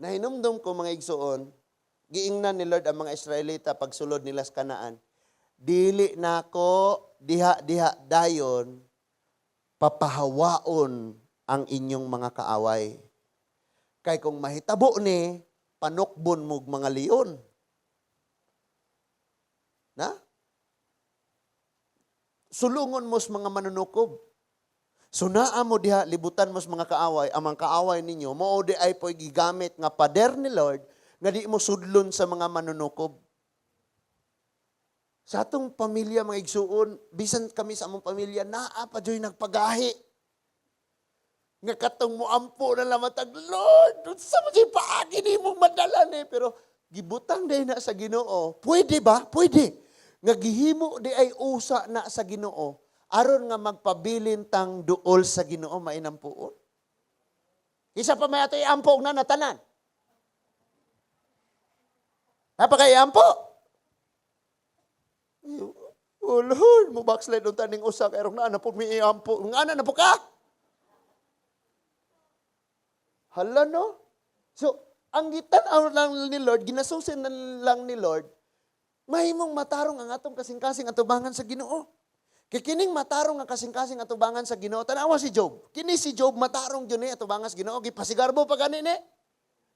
Nahinumdum ko mga igsuon, giingnan ni Lord ang mga Israelita pagsulod nila sa Kanaan. Dili na ko, diha dayon, papahawaon ang inyong mga kaaway. Kay kung mahitabo ni, panukbon mo mga leon. Na? Sulungon mo sa mga manunukob. Sunaa mo diha, libutan mo sa mga kaaway, ang mga kaaway ninyo, mao di ay po'y gigamit nga pader ni Lord, nga di mo sudlon sa mga manunukob. Sa atong pamilya, mga igsuon, bisan kami sa among pamilya, naa pa dyo'y nagpagahi. Nga katong mo ampo na lamatag, Lord, sa mga paagi ni mong madalan eh. Pero gibutang day na sa Ginoo. Pwede ba? Pwede. Nga gihimo di ay usa na sa Ginoo. Aron nga magpabilin tang duol sa Ginoo, mainampuon. Isa pa may ato'y ampo na natanan. Napakay ampo. Oh Lord, mo backslide ng taning usa kay rong na po mi ampo. Ngana na po ka? Hala no? So, ang gitan-aw lang ni Lord, ginasusin lang ni Lord, mahimong matarong ang atong kasing-kasing atubangan sa Ginoo. Kay kining matarong ang kasing-kasing atubangan sa Ginoo, tanawa si Job. Kini si Job matarong gyud ni atubangan sa Ginoo, gipasigarbo pa gani ni.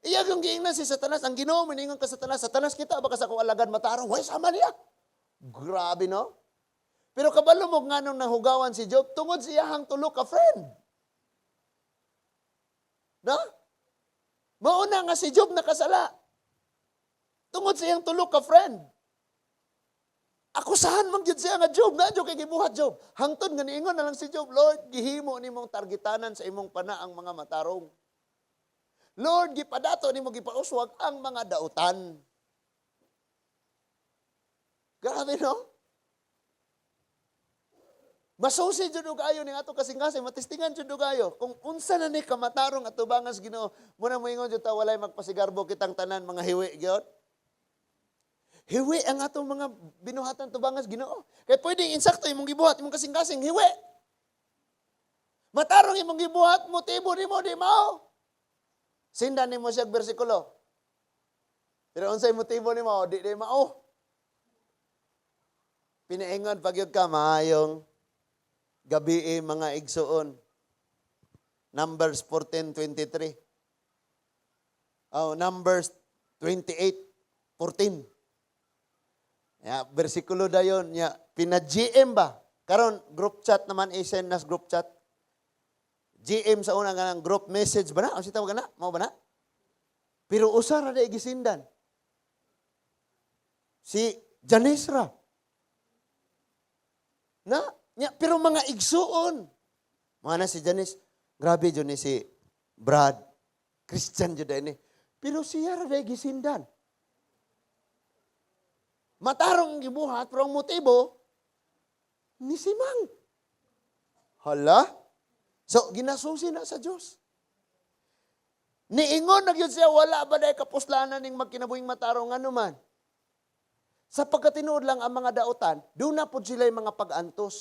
Iya kung giingnan si Satanas, ang Ginoo miningon ka Satanas, Satanas kita ba ka sa ko alagad matarong? Way sama niya. Grabe no? Pero kabalo mo nganong nahugawan si Job tungod siya hang tulo ka friend. No? Mauna nga si Job nakasala. Tungod siyang tulo ka friend. Akusahan man gyud siya nga Job, na kay gibuhat Job. Hangtod nga niingon na lang si Job, Lord, gihimo nimong targetanan sa imong panaang mga matarong. Lord, gipadato nimo gipauswag ang mga dautan. Grabe no? Masusi jud og ayo ning ato kasing-kasing matistingan jud og ayo kung unsa na ni kamatarong atubangan sa Ginoo muna moingon jud ta walay magpasigarbo kitang tanan mga hiwi gyud. Hiwi ang atong mga binuhatan tubangan sa Ginoo. Kay pwedeng insakto imong gibuhat imong kasing-kasing hiwi. Matarong imong gibuhat, motibo nimo di mao. Sindan nimo siya bersikulo. Pero unsay motibo nimo, di mao. Pinaingon pagyud ka maayong gabi mga igsuon. Numbers 14:23. Numbers 28:14. Ya, bersikulo dayon ya pina-GM ba? Karon group chat naman isend nas group chat. GM sa una nga group message ba na? O si tawag na? Mao ba na? Pero usa ra day gisindan. Si Janisra. Pero mga igsuon. Mga na si Janice, grabe yun ni si Brad. Christian yun ni. Pero siya ra day gisindan. Matarong gibuhat, pero ang motibo, ni Simang. Hala? So, ginasusi na sa Diyos. Niingon na yun siya, wala ba day kapuslanan ng magkinabuhing matarong ano man. Sa pagkatinuod lang ang mga dautan, doon na po sila yung mga pag-antos.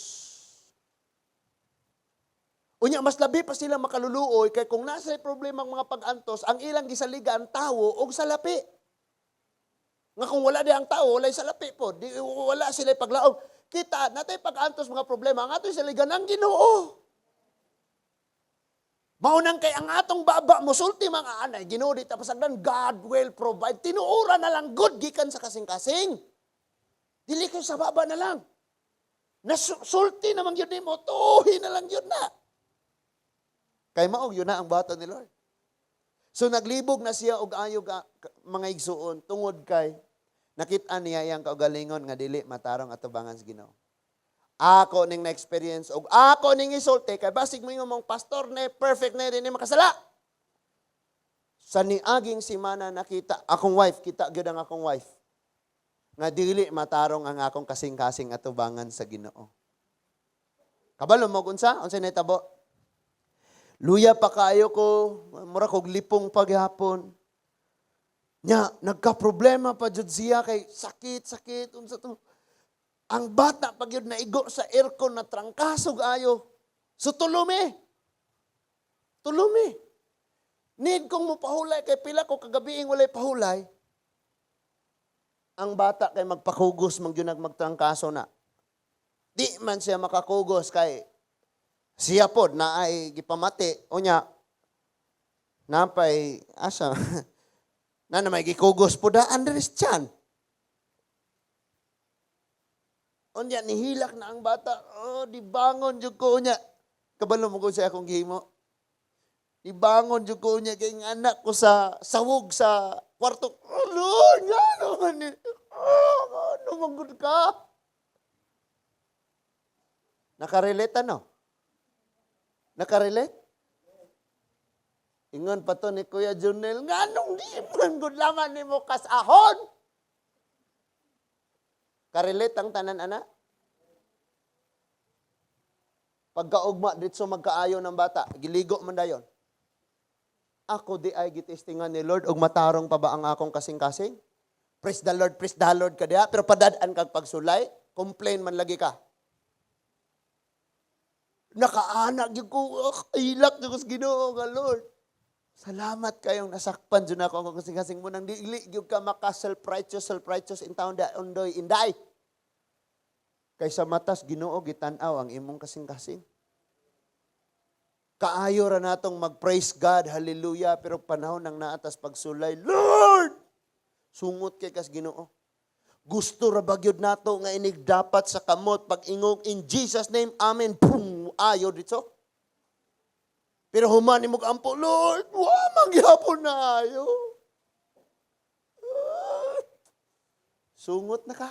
Unya, mas labi pa sila makaluluoy kay kung nasa problema ang mga pag-antos, ang ilang gisaliga ang tawo o salapi. Nga kung wala di ang tao, wala salapi po. Wala sila paglaog. Kita, natay pag-antos mga problema, ang ato saligan ang Ginoo. Maunang kay ang atong baba, musulti mga anay, Ginoo di tapasagdan, God will provide. Tinuura na lang, good gikan sa kasing-kasing. Dili kayo sa baba na lang. Nasulti naman yun mo, tuhi na lang yun na. Kay maog, yun na ang bato ni Lord. So naglibog na siya og ayog mga igsuon tungod kay nakita niya iyang kaugalingon nga dili matarong atubangan sa Ginoo. Ako ning na-experience og ako ning isulti kay basig mo imong pastor ne perfect na dinhi makasala. Sa niaging semana nakita akong wife, kita gyud ang akong wife. Nga dili matarong ang akong kasing-kasing atubangan sa Ginoo. Kabalo mo unsa? Unsa nahitabo? Luya pa kaayo ko, mura kog lipong paghapon. Nya, nagka-problema pa jud siya kay sakit, unsa to. Ang bata pag yun naigo sa aircon na trangkasog ayo. So tulumi. Need kong mupahulay kay pila ko kagabiing walay pahulay. Ang bata kay magpakugos magyunag magtrangkaso na. Di man siya makakugos kay siya pod na ay gipamati o nya napay asa na may gikugos po da Andres Chan. Unya nihilak na ang bata. Oh, di bangon jud ko unya. Kabalo mo ko sa akong gihimo. Di bangon jud ko unya kay anak ko sa sawog sa kwarto. Lord, ano man ni? Ano magud ka? Nakarelate no? Nakarelate? Ingon pa to ni Kuya Junel, nganong di man gud laman nimo kasahon? Karelate ang tanan ana? Pagkaugma ditso magkaayo ng bata, giligo man dayon. Ako di ay gitistingan ni Lord og matarong pa ba ang akong kasing-kasing? Praise the Lord ka diha, pero padadaan kag pagsulay, complain man lagi ka. Nakaanak gyud ko, ilak gyud ko sa Ginoo nga Lord. Salamat kayong nasakpan jud ako ang kasing-kasing mo nang dili gyud ka maka self-righteous in town da undoy inday. Kaysa matas Ginoo gitan-aw ang imong kasing-kasing. Kaayo ra natong mag-praise God, hallelujah, pero panahon nang naatas pagsulay, Lord! Sungot kay kas Ginoo. Gusto ra bagyod nato nga inig dapat sa kamot pag-ingog in Jesus name, amen. Boom! Ayo dito. Pero human mo ampo, Lord, magyapon na ayo. Sungot na ka.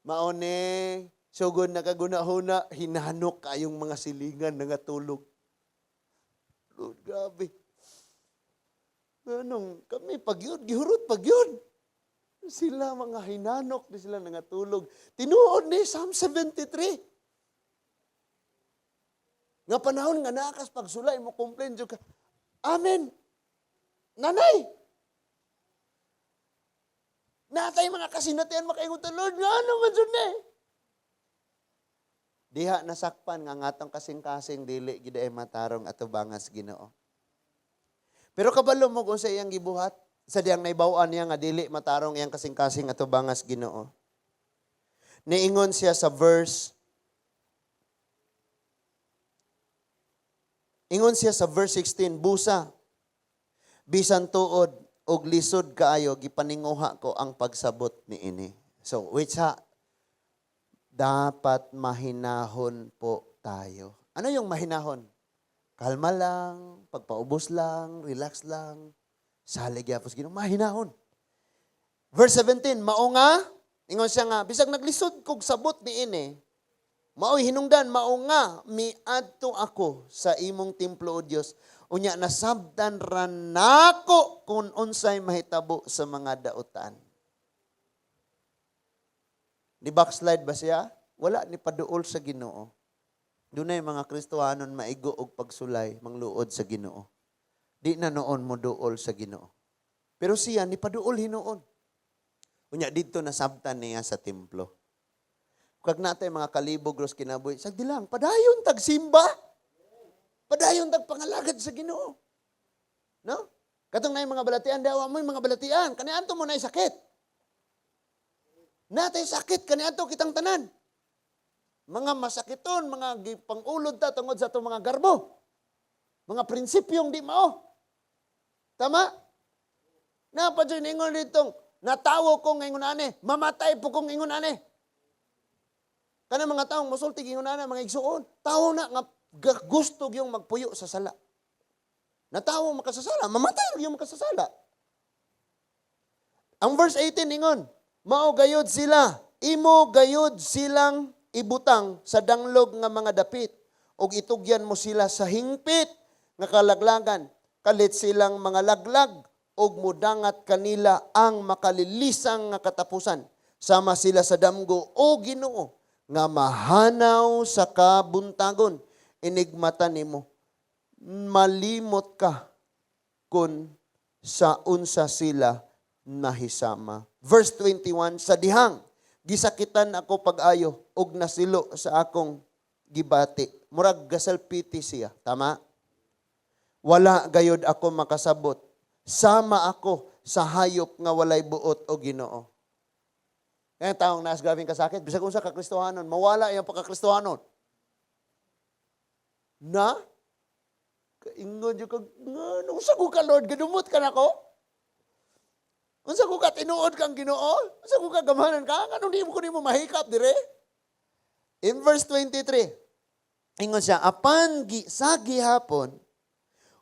Maone, sugod na kaguna-huna, hinanok kayong mga silingan na nga tulog. Lord, grabe. Anong, kami pagyod, gihurot pagyod. Sila mga hinanok, di sila nangatulog. Tinuod ni Psalm 73. Nga panahon nga nakas pagsulay mo, complain dyan ka. Amen. Nanay. Natay mga kasinatian makaingon to, Lord, nga naman dyan eh. Diha nasakpan nga ngatong kasing-kasing dili gid ay matarong atubangas Ginoo. Pero kabalo mo kung sa iyang gibuhat, sa diyang naibaw-an niya nga dili matarong iyang kasing-kasing atubangas Ginoo. Niingon siya sa verse 16, busa, bisan tuod og lisod kaayo, gipaninguha ko ang pagsabot ni ini. So, which dapat mahinahon po tayo. Ano yung mahinahon? Kalma lang, pagpaubos lang, relax lang, salig yapos Ginoo, mahinahon. Verse 17, mao nga, ingon siya nga, bisag naglisod kog sabot ni ini, mao'y hinungdan, mao nga, miadto ako sa imong templo o Diyos. Unya, nasabdan ran nako kung unsay mahitabo sa mga dautan. Di backslide ba siya? Wala, ni paduol sa Ginoo. Dunay mga Kristohanon maigo og pagsulay, mangluod sa Ginoo. Di na noon mo duol sa Ginoo. Pero siya, ni paduol hinuon. Unya, dito nasabtan niya sa templo. Kag natay mga kalibog ros kinabuhi, sagdi lang, padayon tag simba. Padayon tag pangalagad sa Ginoo. No? Katong nay mga balatian daw mo mga balatian, kaniadto mo nay sakit. Natay sakit kaniadto kitang tanan. Mga masakiton, mga pangulod ta tungod sa itong mga garbo. Mga prinsipyong di mao. Tama? Napadyo ningon ditong, natawo ko ngayon ane, mamatay po kong ingon ane. Kana mga taong musulti ingon ane, mga igsuon, tao na nga gusto yung magpuyo sa sala. Natawo makasasala, mamatay yung makasasala. Ang verse 18 ingon, mao gayod sila, imo gayod silang ibutang sa danglog nga mga dapit ug itugyan mo sila sa hingpit nga kalaglagan, kalit silang mga laglag ug mudangat kanila ang makalilisang nga katapusan, sama sila sa damgo o Ginoo nga mahanaw sa kabuntagon. Inigmata nimo, malimot ka kun sa unsa sila nahisama. Verse 21, sa dihang gisakitan ako pag-ayo og nasilo sa akong gibati. Murag gasalpiti siya. Tama? Wala gayod ako makasabot. Sama ako sa hayop nga walay buot o Ginoo. Kaya taong nas grabing kasakit, bisag unsa ka Kristohanon, mawala iyang pagka-Kristohanon. Na? Kaingon yung kag, unsa ko ka Lord, gadumot ka na ko? Unsa ko ka tinuod kang Ginoo? Unsa ko ka gamanan ka? Anong di mo ko nimo mahikap dire? In verse 23, ingon siya, apan sa gihapon,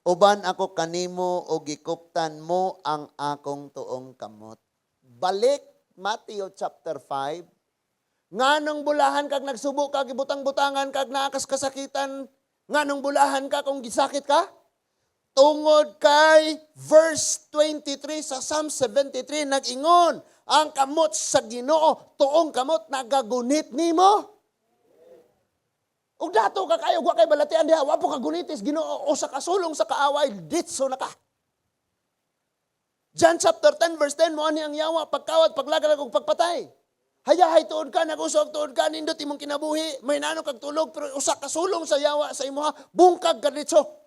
uban ako kanimo o gikuptan mo ang akong tuong kamot. Balik Matthew chapter 5. Nganong bulahan kag nagsubo kag gibutang-butangan kag naakas kasakitan, nganong bulahan ka kung gisakit ka? Tungod kay verse 23 sa Psalm 73 nag-ingon, ang kamot sa Ginoo, tuong kamot nagagunit nimo. Ug dato ka kayo wa kay balatian diha, wa po ka gunitis Ginoo o sa kasulong sa kaaway ditso na ka. John chapter 10 verse 10 mo ani ang yawa pagkawat paglagalag ug pagpatay. Hayahay tuod ka, nag-usog tuod ka, nindot imong kinabuhi, may nano kag tulog pero usa ka sulong sa yawa sa imuha, bungkag ka ditso.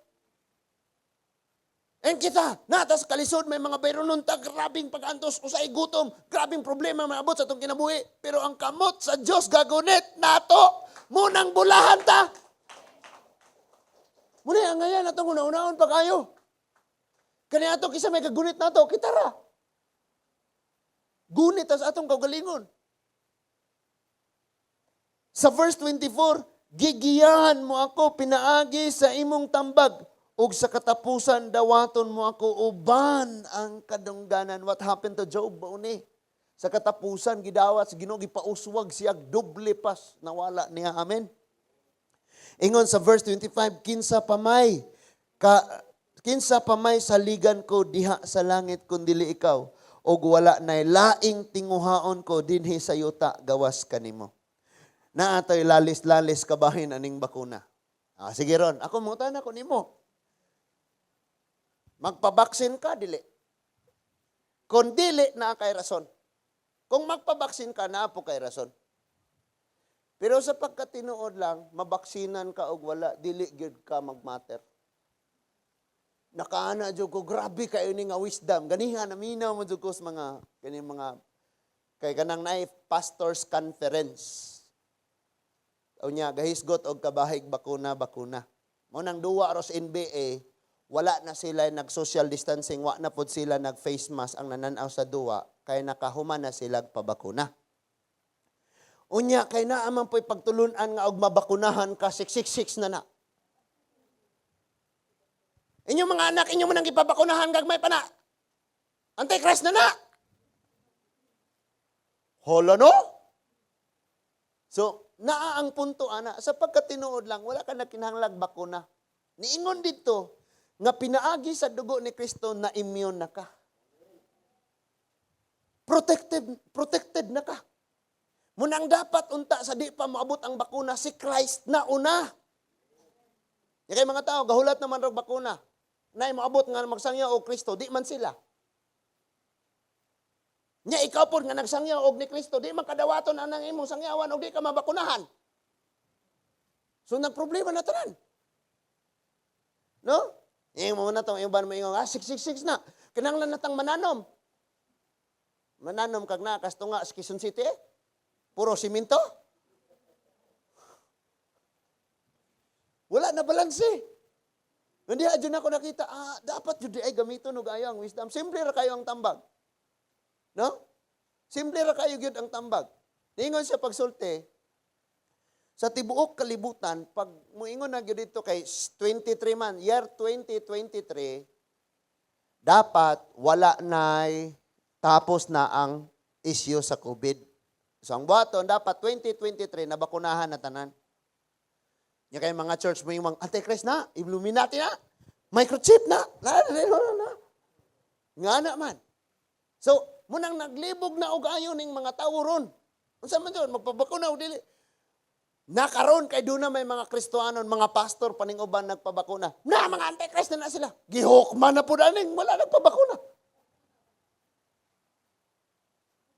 And kita, natas kalisod, may mga bayronuntag, grabing pag-antos, usay gutom, grabing problema maabot sa itong kinabuhi. Pero ang kamot sa Diyos gagunit nato, munang bulahan ta. Muna ang ngayon, natong una-unaon pa kayo. Kanya ato, kisa may kagunit nato, kita ra. Gunit as atong kaugalingon. Sa verse 24, gigiyahan mo ako, pinaagi sa imong tambag, ug sa katapusan dawaton mo ako uban ang kadungganan. What happened to Job? Bauni. Sa katapusan gidawat sa Ginoo gipauswag siya doble pas nawala niya. Amen. Ingon sa verse 25, kinsa pamay saligan ko diha sa langit kun dili ikaw ug wala nay laing tinguhaon ko dinhi sa yuta gawas kanimo. Naatoy lalis-lalis kabahin aning bakuna. Sige ron, ako mutan ako nimo. Magpabaksin ka, dili. Kung dili, na kay rason. Kung magpabaksin ka, na po kay rason. Pero sa pagkatinuod lang, mabaksinan ka og wala, dili gyud ka magmatter. Nakaana jud ko, grabe kayo ni nga wisdom. Ganiha, naminaw mo jud ko sa mga, kay kanang naay pastors conference. O niya, gahisgot og kabahig bakuna. Mo nang duwa ros NBA, wala na sila nag-social distancing, wa na pod sila nag-face mask ang nananaw sa duwa, kay nakahuman na sila pabakuna. Unya, kay naaman po'y pagtulunan nga og mabakunahan ka, 666 na na. Inyong mga anak, inyong manang ipabakunahan, gagmay pa na. Antichrist na na. Hala no? So, naa ang punto, ana, sa pagkatinuod lang, wala ka na kinahanglag bakuna. Niingon dito, nga pinaagi sa dugo ni Kristo na immune na ka. Protected na ka. Munang dapat unta sa di pa maabot ang bakuna, si Christ na una. Yung kay mga tao, gahulat naman rog bakuna. Nay maabot nga magsangyaw og Kristo, di man sila. Nya ikaw po nga nagsangyaw og ni Kristo, di man kadawaton anang imong sangyawan og di ka mabakunahan. So nagproblema na tanan. No? Yung mga natong yung ban mo yung 666 na. Kinahanglan natang mananom. Mananom kag na kasto nga sa Quezon City. Puro simento. Wala na balanse. Hindi adyo na ako nakita, dapat jud ay gamiton og ayo ang wisdom. Simple ra kayo ang tambag. No? Simple ra kayo gyud ang tambag. Ningon siya pagsulti, sa tibuok kalibutan, pag muingon na gyud dito kay 23 man, year 2023, dapat wala nay tapos na ang issue sa COVID. So ang buhaton, dapat 2023 nabakunahan na tanan. Yung kay mga church mo yung mga Antichrist na, Illuminati na, microchip na. Nga na man. So, munang naglibog na og ayo ning mga tawo ron. Unsa man doon, magpabakuna o dili. Nakaroon kay doon na may mga Kristohanon, mga pastor, paning uban nagpabakuna. Na, mga Antichrist na sila. Gihokman na po daning, wala nagpabakuna.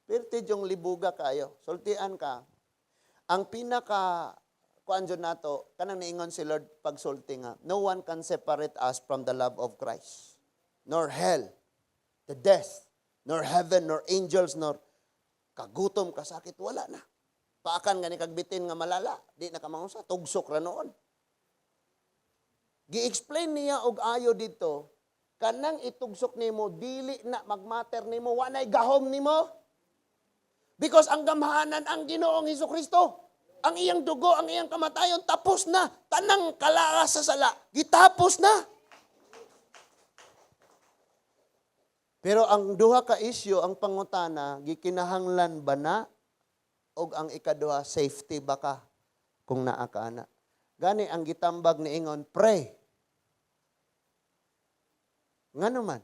Perti yung libuga kayo. Sultian ka. Ang pinaka kuan jud nato kanang niingon si Lord pagsulti nga, no one can separate us from the love of Christ. Nor hell, the death, nor heaven, nor angels, nor kagutom, kasakit, wala na. Paakan nga ni kagbitin nga malala, di na kamangsa, tugsok ra noon. Gi-explain niya og ayo dito, kanang itugsok nimo dili na magmatter nimo, wa nay gahom nimo. Because ang gamhanan ang Ginoong Hesukristo. Ang iyang dugo, ang iyang kamatayon, tapos na. Tanang kalaas sa sala, gitapos na. Pero ang duha ka issue, ang pangutana, gikinahanglan ba na? O ang ikaduha, safety ba ka? Kung naa ka na. Gani ang gitambag ni Ingon, pray. Nga naman.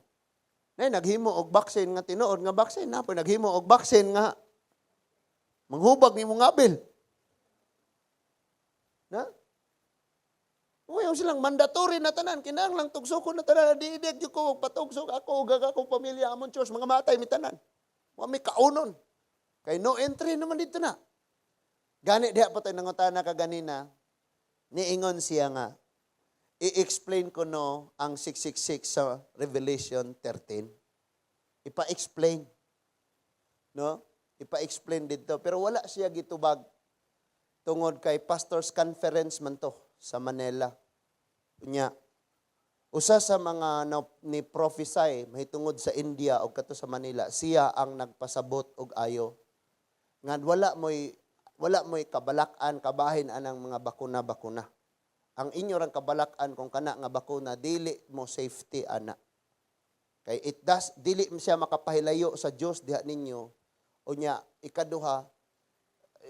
Naghimo og baksin nga tinuod nga baksin. Naghimo og baksin nga manghubag ni mong abil. Na? Ngayon silang mandatory na tanan. Kinahanglang tugsok ko na tanan. Di-ideg yung ko, patugsok ako, gaga ko pamilya, amon Diyos, mga matay, mi tanan. Mga may kaunon. Kay no entry naman dito na. Gani, diha pa tayo nangutana kaganina, niingon siya nga, i-explain ko no ang 666 sa Revelation 13. Ipa-explain. No? Ipa-explain dito. Pero wala siya gitubag. Tungod kay Pastors Conference man to sa Manila. Nya, usa sa mga ni prophesy mahitungod sa India o kato sa Manila, siya ang nagpasabot og ayo. Nga wala mo'y kabalakan, kabahin anang mga bakuna-bakuna. Ang inyo rang kabalakan kung kana nga bakuna, dili mo safety ana. Kay dili siya makapahilayo sa Dios diha ninyo. O nya, ikaduha,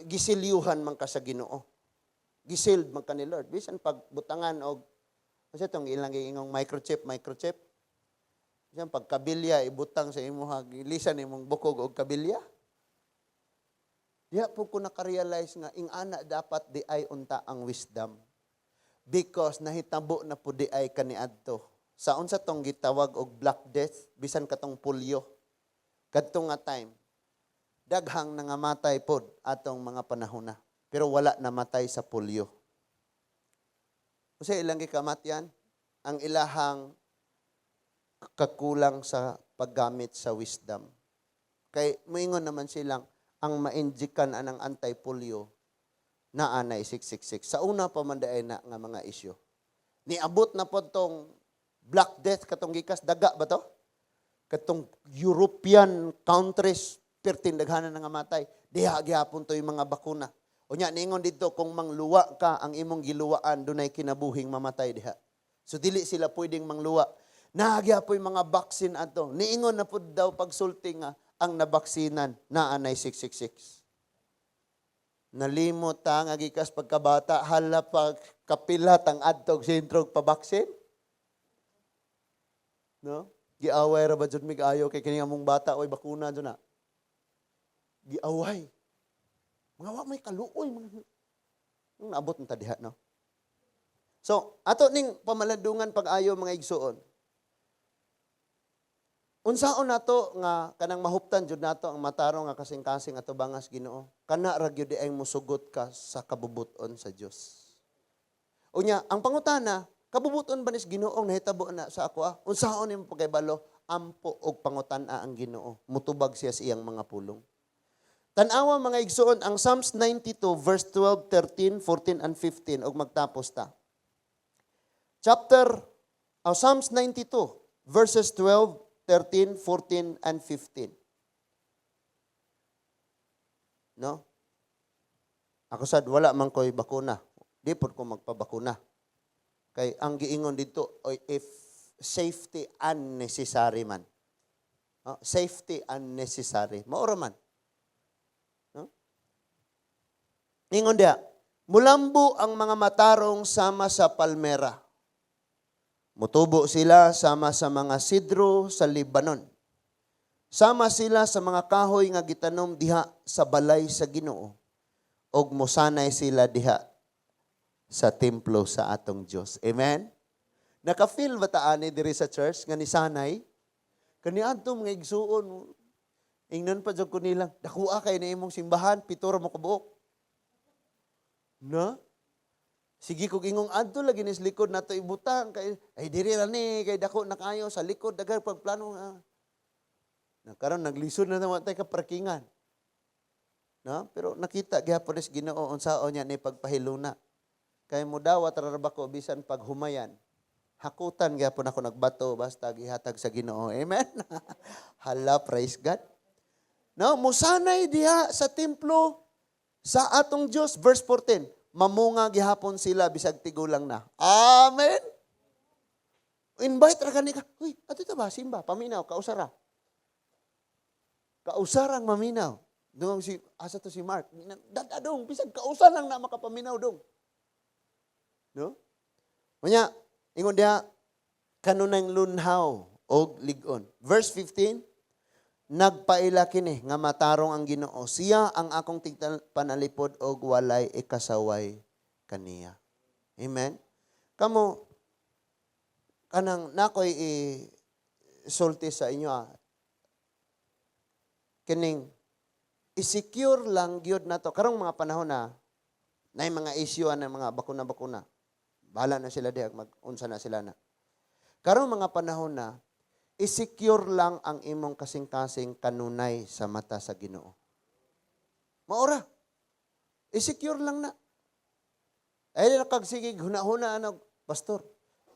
gisilyuhan man ka sa Ginoo. Gisild man ka ni Lord. Bisan pagbutangan og kasi itong ilang ingong microchip. Bisan pagkabilya, ibutang sa imuha, gilisan imong bukog og kabilya. Diya po ko nakarealize nga, ing ana dapat di ay unta ang wisdom. Because nahitabo na po di ay kaniadto. Sa unsa tong gitawag og Black Death, bisan katong pulyo. Kadtong nga time, daghang nangamatay pod atong mga panahon na. pero wala namatay sa polio. Kasi ilang gikamatyan, ang ilahang kakulang sa paggamit sa wisdom. Kay moingon naman silang ang ma-injikan anang anti-polio na anay 666. Sa una pa man daay na nga mga isyu. Niabot na po tong Black Death katong gikas daga ba to? Katong European countries pertin daghanan nga matay. Diha gihapon to yung mga bakuna. Unya niingon dito kung mangluwa ka ang imong giluwaan dunay kinabuhing mamatay diha. So dili sila pwedeng mangluwa. Nahagyapoy mga baksin ato. Niingon na po daw pagsulti nga ang nabaksinan na anay 666. Nalimot ta nga gikas pagkabata hala pag kapilat ang adtog sentrog pabaksin. No? Giaway ra ba jud mig ayo kay kini among bata oy bakuna jud na. Giaway. Mga wa may kaluoy mga naabot ta diha no. So, ato ning pamalandungan pag-ayo mga igsuon. Unsaon nato nga kanang mahuptan jud nato ang matarong nga kasing-kasing ato bangas Ginoo. Kana ra gyud ay musugot ka sa kabubuton sa Dios. Unya, ang pangutana, kabubuton ba nis Ginoo nahitabo na sa ako? Unsaon imong pagkaybalo? Ampo og pangutana ang Ginoo. Mutubag siya sa iyang mga pulong. Tan-awa mga igsuon ang Psalms 92 verse 12, 13, 14 and 15 og magtapos ta. Psalms 92 verses 12, 13, 14 and 15. No? Ako sad wala man ko'y bakuna. Di pod ko magpabakuna. Kay ang giingon dito if safety unnecessary man. No? Safety unnecessary. Maura man. No? Ingon dia, mulambo ang mga matarong sama sa palmera. Mutubo sila sama sa mga sidro sa Libanon. Sama sila sa mga kahoy nga gitanom diha sa balay sa Ginoo. Og mosanay sila diha sa templo sa atong Dios. Amen? Naka-feel ba taani diri sa church nga ni sanay? Kani adto mga igsuon. Ingnon pa jud ko nilang, dakua kay na imong simbahan, pitura mo kabuok. Na? Sige kog ingong adto lagi nis likod nato ibutang kay ay diri ra ni kay dako na kayo sa likod daghan pagplano na karon naglisod na naman tay ka parkingan. No? Pero nakita gyapon is Ginoo unsaon niya ni pagpahiluna. Kay mo dawat ra ba ko bisan pag humayan. Hakutan gyapon ako nagbato basta gihatag sa Ginoo. Amen. Hala, praise God. No, musanay diha sa templo sa atong Dios verse 14. Mamunga gihapon sila bisag tigulang na. Amen. Invite ra kani ka. Uy, ato ta ba simba paminaw kausara. Kausarang maminaw. Dong si asa to si Mark. Dadadong bisag kausar lang na makapaminaw dong. No? Unya, ingon dia kanunay lunhaw og ligon. Verse 15. Nagpaila kini nga matarong ang Ginoo. Siya ang akong panalipod og walay ikasaway kaniya. Amen. Kamo kanang nakoy sulti sa inyo kining i-secure lang gyud nato karong mga panahon na nay mga issue ng mga bakuna-bakuna. Bahala na sila diha mag-unsa na sila na. Karong mga panahon na i-secure lang ang imong kasing-kasing kanunay sa mata sa Ginoo. Maura. I-secure lang na. Ay nakagsige huna-huna ano, pastor.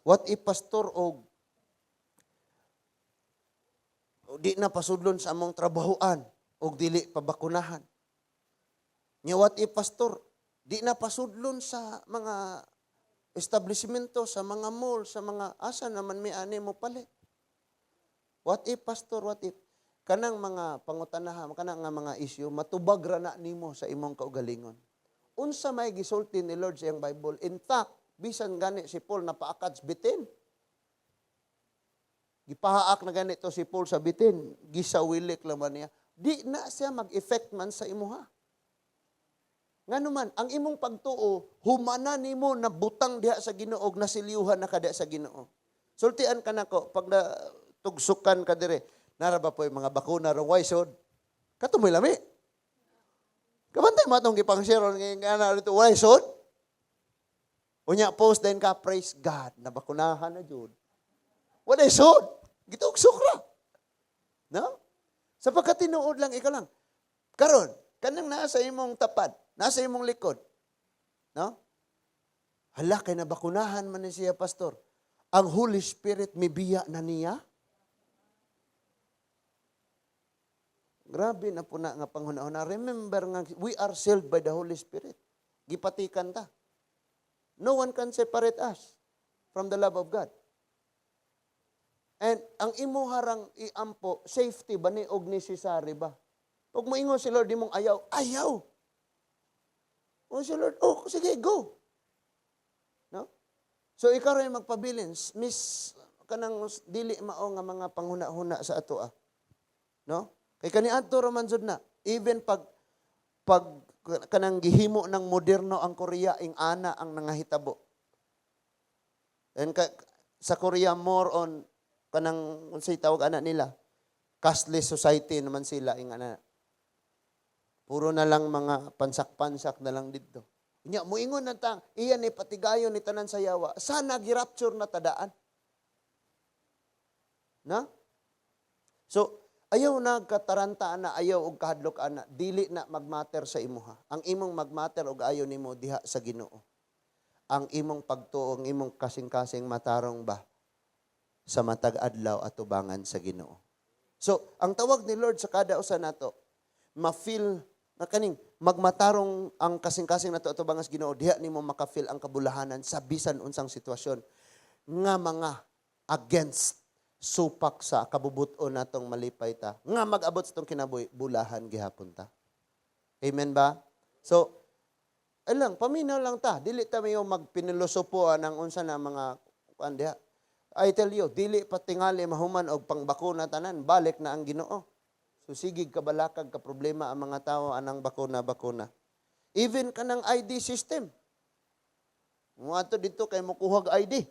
What if pastor og di na pasudlon sa among trabahoan og dili pabakunahan. Nya what if pastor di na pasudlon sa mga establishmento, sa mga mall, sa mga asa naman may ani mo palit. What if, pastor, what if? Kanang mga pangutanahan, kanang nga mga issue, matubag ra na nimo sa imong kaugalingon. Unsa may gisulti ni Lord sa iyang Bible? In fact, bisan gani si Paul napaakad sa bitin. Gipahaak na gani to si Paul sa bitin. Gisawilik laman niya. Di na siya mag-effect man sa imuha. Nga naman, ang imong pagtuo, humana nimo na butang diha sa Ginoo, nasiliuhan na kada sa Ginoo. Sultian ka nako, pag tugsukan ka dire. Naraba po yung mga bakuna rong waysod. Katumoy lami. Kabantay mo itong gipang-share ngayon nga rito, wala isod? Unya, post din ka, praise God, nabakunahan na Jud. Wala isod? Gitugsok ra. No? Sapagkat tinuod lang, ikaw lang. Karon, kanang nasa imong tapad, nasa imong likod. No? Hala, kay nabakunahan man ni siya, pastor. Ang Holy Spirit, may biya na niya. Grabe na po na nga panghuna-huna. Remember nga, we are sealed by the Holy Spirit. Gipatikan ta. No one can separate us from the love of God. And ang imo harang iampo, safety ba ni og necessary ba? Pag moingon si Lord, di mong ayaw, ayaw. O si Lord, oh, sige, go. No? So ikaw rin magpabilin, miss, kanang dili mao nga mga panghuna-huna sa ato ah. No? Kay kaniadto raman jud na, even pag kanang gihimo ng moderno ang Korea, ing ana ang nangahitabo. And sa Korea more on kanang unsay tawag ana nila, cashless society naman sila ing ana. Puro na lang mga pansak-pansak na lang dito. Nya moingon na tang iyan ni patigayon ni tanan sayawa. Sana gi-rapture na tadaan. Na? So ayaw na kataranta na, ayaw og kahadlok ana, dili na magmatter sa imuha. Ang imong magmatter og ayaw nimo diha sa Ginoo. Ang imong pagtuo, ang imong kasing-kasing matarong ba sa matag adlaw at tubangan sa Ginoo. So, ang tawag ni Lord sa kada usa nato, ma-feel na kaning magmatarong ang kasing-kasing nato at tubangan sa Ginoo, diha nimo maka-feel ang kabulahanan sa bisan unsang sitwasyon nga mga against supak sa kabubuton natong malipay ta. Nga mag-abot sa itong kinabuhi, bulahan gihapon ta. Amen ba? So, alang, paminaw lang ta. Dili ta mayo magpinilosopoan ang unsa na mga diha. I tell you, dili patingali mahuman og pangbakuna tanan, balik na ang Ginoo. So sigig kabalakag ka problema ang mga tao anang bakuna. Even kanang ID system. Mga to dito kay mokuhag ID.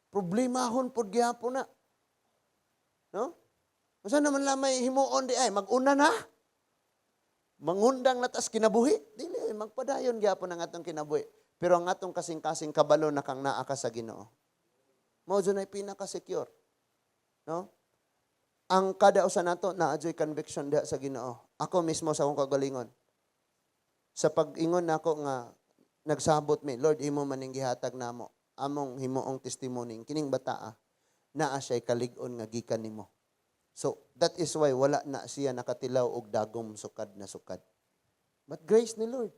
Problemahon pud gihapon na. No? Masa naman lamay himuon di ay mag-una na. Mangundang natas kinabuhi, dili magpadayon gyapon ang atong kinabuhi. Pero ang atong kasing-kasing kabalo na kang naa ka sa Ginoo. Mao jud ay pinaka-secure. No? Ang kada usa nato naa joy conviction diha sa Ginoo. Ako mismo sa akong kagalingon. Sa pag-ingon nako nga nagsabot mi, Lord imo maning gihatag namo. Among himuong testimony kining bataa naa siya'y kalig-on nga gikan nimo. So, that is why wala na siya nakatilaw og dagom sukad na sukad. But grace ni Lord.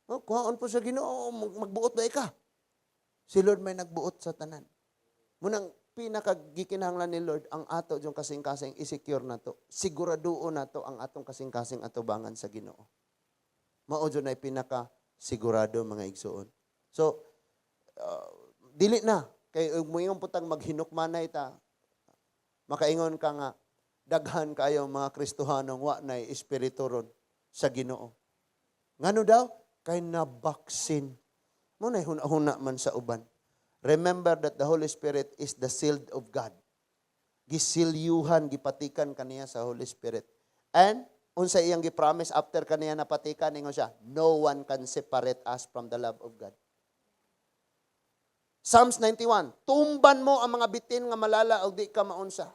Oh, kuhaon po sa Ginoo, magbuot ba ka? Si Lord may nagbuot sa tanan. Munang pinakagikinahanglan ni Lord, ang ato yung kasing-kasing isecure na to. Siguraduo na to ang atong kasing-kasing atubangan sa Ginoo. Mao dyan ay pinaka-sigurado mga igsuon. So, dili na. Kay umuyong putang maghinukmanay ta, makaingon ka nga, daghan kayo mga Kristohanong wa na'y espiritu ron sa Ginoo. Ngano daw? Kay nabaksin. Muna'y huna-huna man sa uban. Remember that the Holy Spirit is the sealed of God. Gisilyuhan, gipatikan kaniya sa Holy Spirit. And, unsa iyang gipromise after kaniya napatikan, ingon siya, no one can separate us from the love of God. Psalms 91, tumban mo ang mga bitin nga malala o di ka maunsa.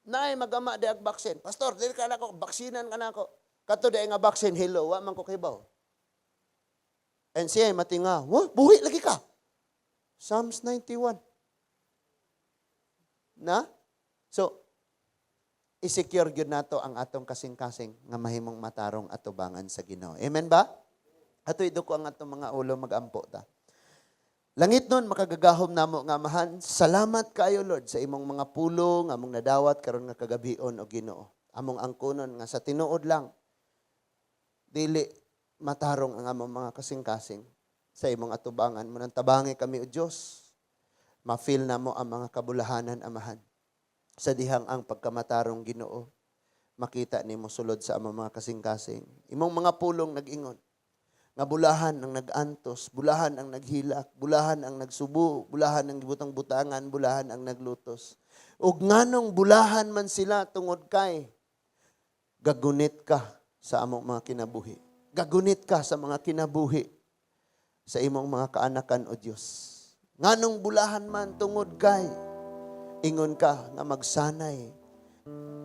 Naay magama di ag baksin. Pastor, dili ka na ako, baksinan ka na ako. Kato di nga baksin, hello, wa man ko kibaw. And siya matinga, buhi lagi ka. Psalms 91. Na? So, isecure gyud nato ang atong kasing-kasing nga mahimong matarong atubangan sa Ginoo. Amen ba? Ato iduko ang atong mga ulo magampo ta. Langit nun, makagagahom namo nga amahan. Salamat kayo, Lord, sa imong mga pulong, among nadawat, karon nga kagabion o Ginoo. Among angkunon nga sa tinuod lang, dili matarong ang among mga kasing-kasing sa imong atubangan. Munang tabangi kami, O Diyos, ma-feel namo ang mga kabulahanan, amahan. Sa dihang ang pagkamatarong Ginoo, makita nimo sulod sa among mga kasing-kasing. Imong mga pulong nag-ingon, nga bulahan ang nag-antos, bulahan ang naghilak, bulahan ang nagsubo, bulahan ang gibutang-butangan, bulahan ang naglutos. Ug nganong bulahan man sila tungod kay gagunit ka sa among mga kinabuhi. gagunit ka sa mga kinabuhi sa imong mga kaanakan o Dios. Nganong bulahan man tungod kay ingon ka nga magsanay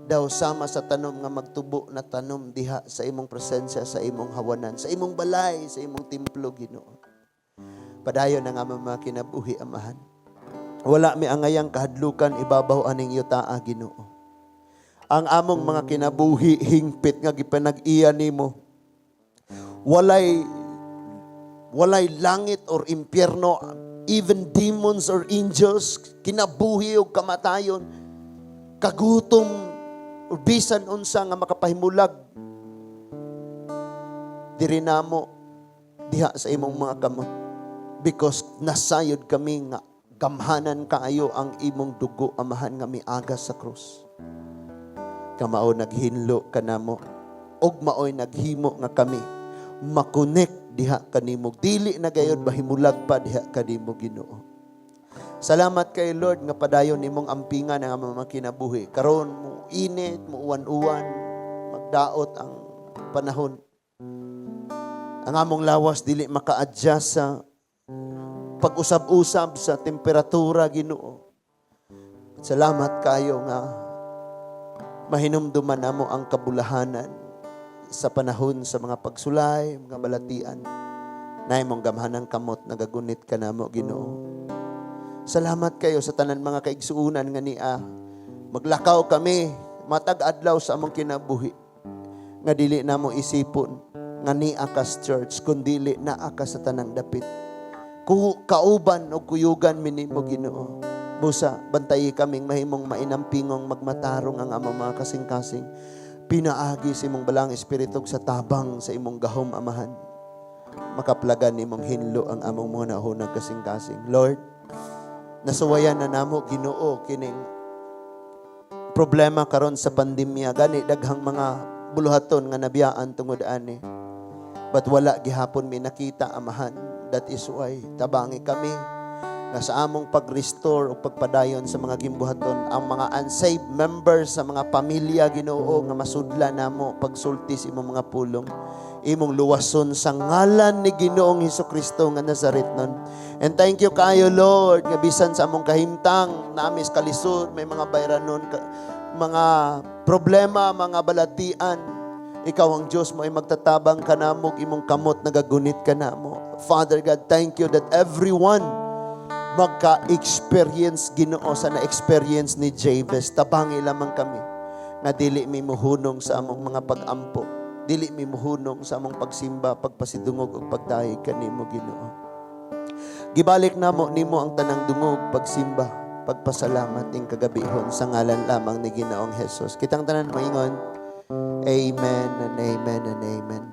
daw sama sa tanom nga magtubo na tanom diha sa imong presensya, sa imong hawanan, sa imong balay, sa imong templo, Ginoo. Padayon na nga mga kinabuhi, Amahan. Wala mi angayang kahadlukan ibabaw aning yutaa, Ginoo. Ang among mga kinabuhi hingpit nga gipanag-iya nimo. Walay langit or impyerno, even demons or angels, kinabuhi o kamatayon, kagutom, o bisan unsa nga makapahimulag diri namo diha sa imong mga kamot, because nasayod kami nga gamhanan kaayo ang imong dugo, Amahan, nga miaga sa krus. Kamao naghinlo kanamo og maoy naghimo nga kami makonek diha kanimo, dili na gayud bahimulag pa diha kanimo, Ginoo. Salamat kay Lord nga padayon nimong ampingan ang mga kinabuhi. Karon mo init, mo uwan-uwan, magdaot ang panahon. Ang among lawas dili maka-adjust sa pag-usab-usab sa temperatura, Ginoo. Salamat kayo nga mahinumduman namo ang kabulahanan sa panahon sa mga pagsulay, mga balatian. Na imong gamhanang kamot nagagunit ka namo, Ginoo. Salamat kayo sa tanan mga kaigsuunan nga niya. Maglakaw kami matag adlaw sa among kinabuhi. Nga dili namo isipon nga niya kas church, kundili naa ka sa tanang dapit. Kauban o kuyugan minimo, Ginoo. Busa, bantayi kaming mahimong mainampingong magmatarong ang among mga kasing-kasing. Pinaagi sa imong balang espiritu sa tabang sa imong gahom, Amahan. Makaplagan imong hinlo ang among mga nahunag kasing-kasing. Lord, nasuwayan na namo, Ginoo, kining problema karon sa pandemya. Gani daghang mga buluhaton nga nabiyaan tungod ani. But wala gihapon mi nakita, Amahan. That is why tabangi kami nga sa among pag-restore o pagpadayon sa mga gimbuhaton, ang mga unsaved members sa mga pamilya, Ginoo, nga masudla namo pagsulti sa imong mga pulong. Imong luwason sa ngalan ni Ginoong Hesukristo nga Nazaretnon. And thank you kayo, Lord, nga bisan sa among kahimtang, namis kalisod, may mga bayranon, mga problema, mga balatian, ikaw ang Diyos mo ay magtatabang ka namo, imong kamot nagagunit ka namo. Father God, thank you that everyone magka-experience, Ginoo, sa na-experience ni Jabez. Tabangi lamang kami nga dili mi muhunong sa among mga pag-ampo, dili mi muhunong sa among pagsimba, pagpasidungog ug pagdahig kanimo, Ginoo. Gibalik namo nimo ang tanang dungog, pagsimba, pagpasalamat ing kagabihon sa ngalan lamang ni Ginoong Hesus. Kitang tanan moingon, amen and amen and amen.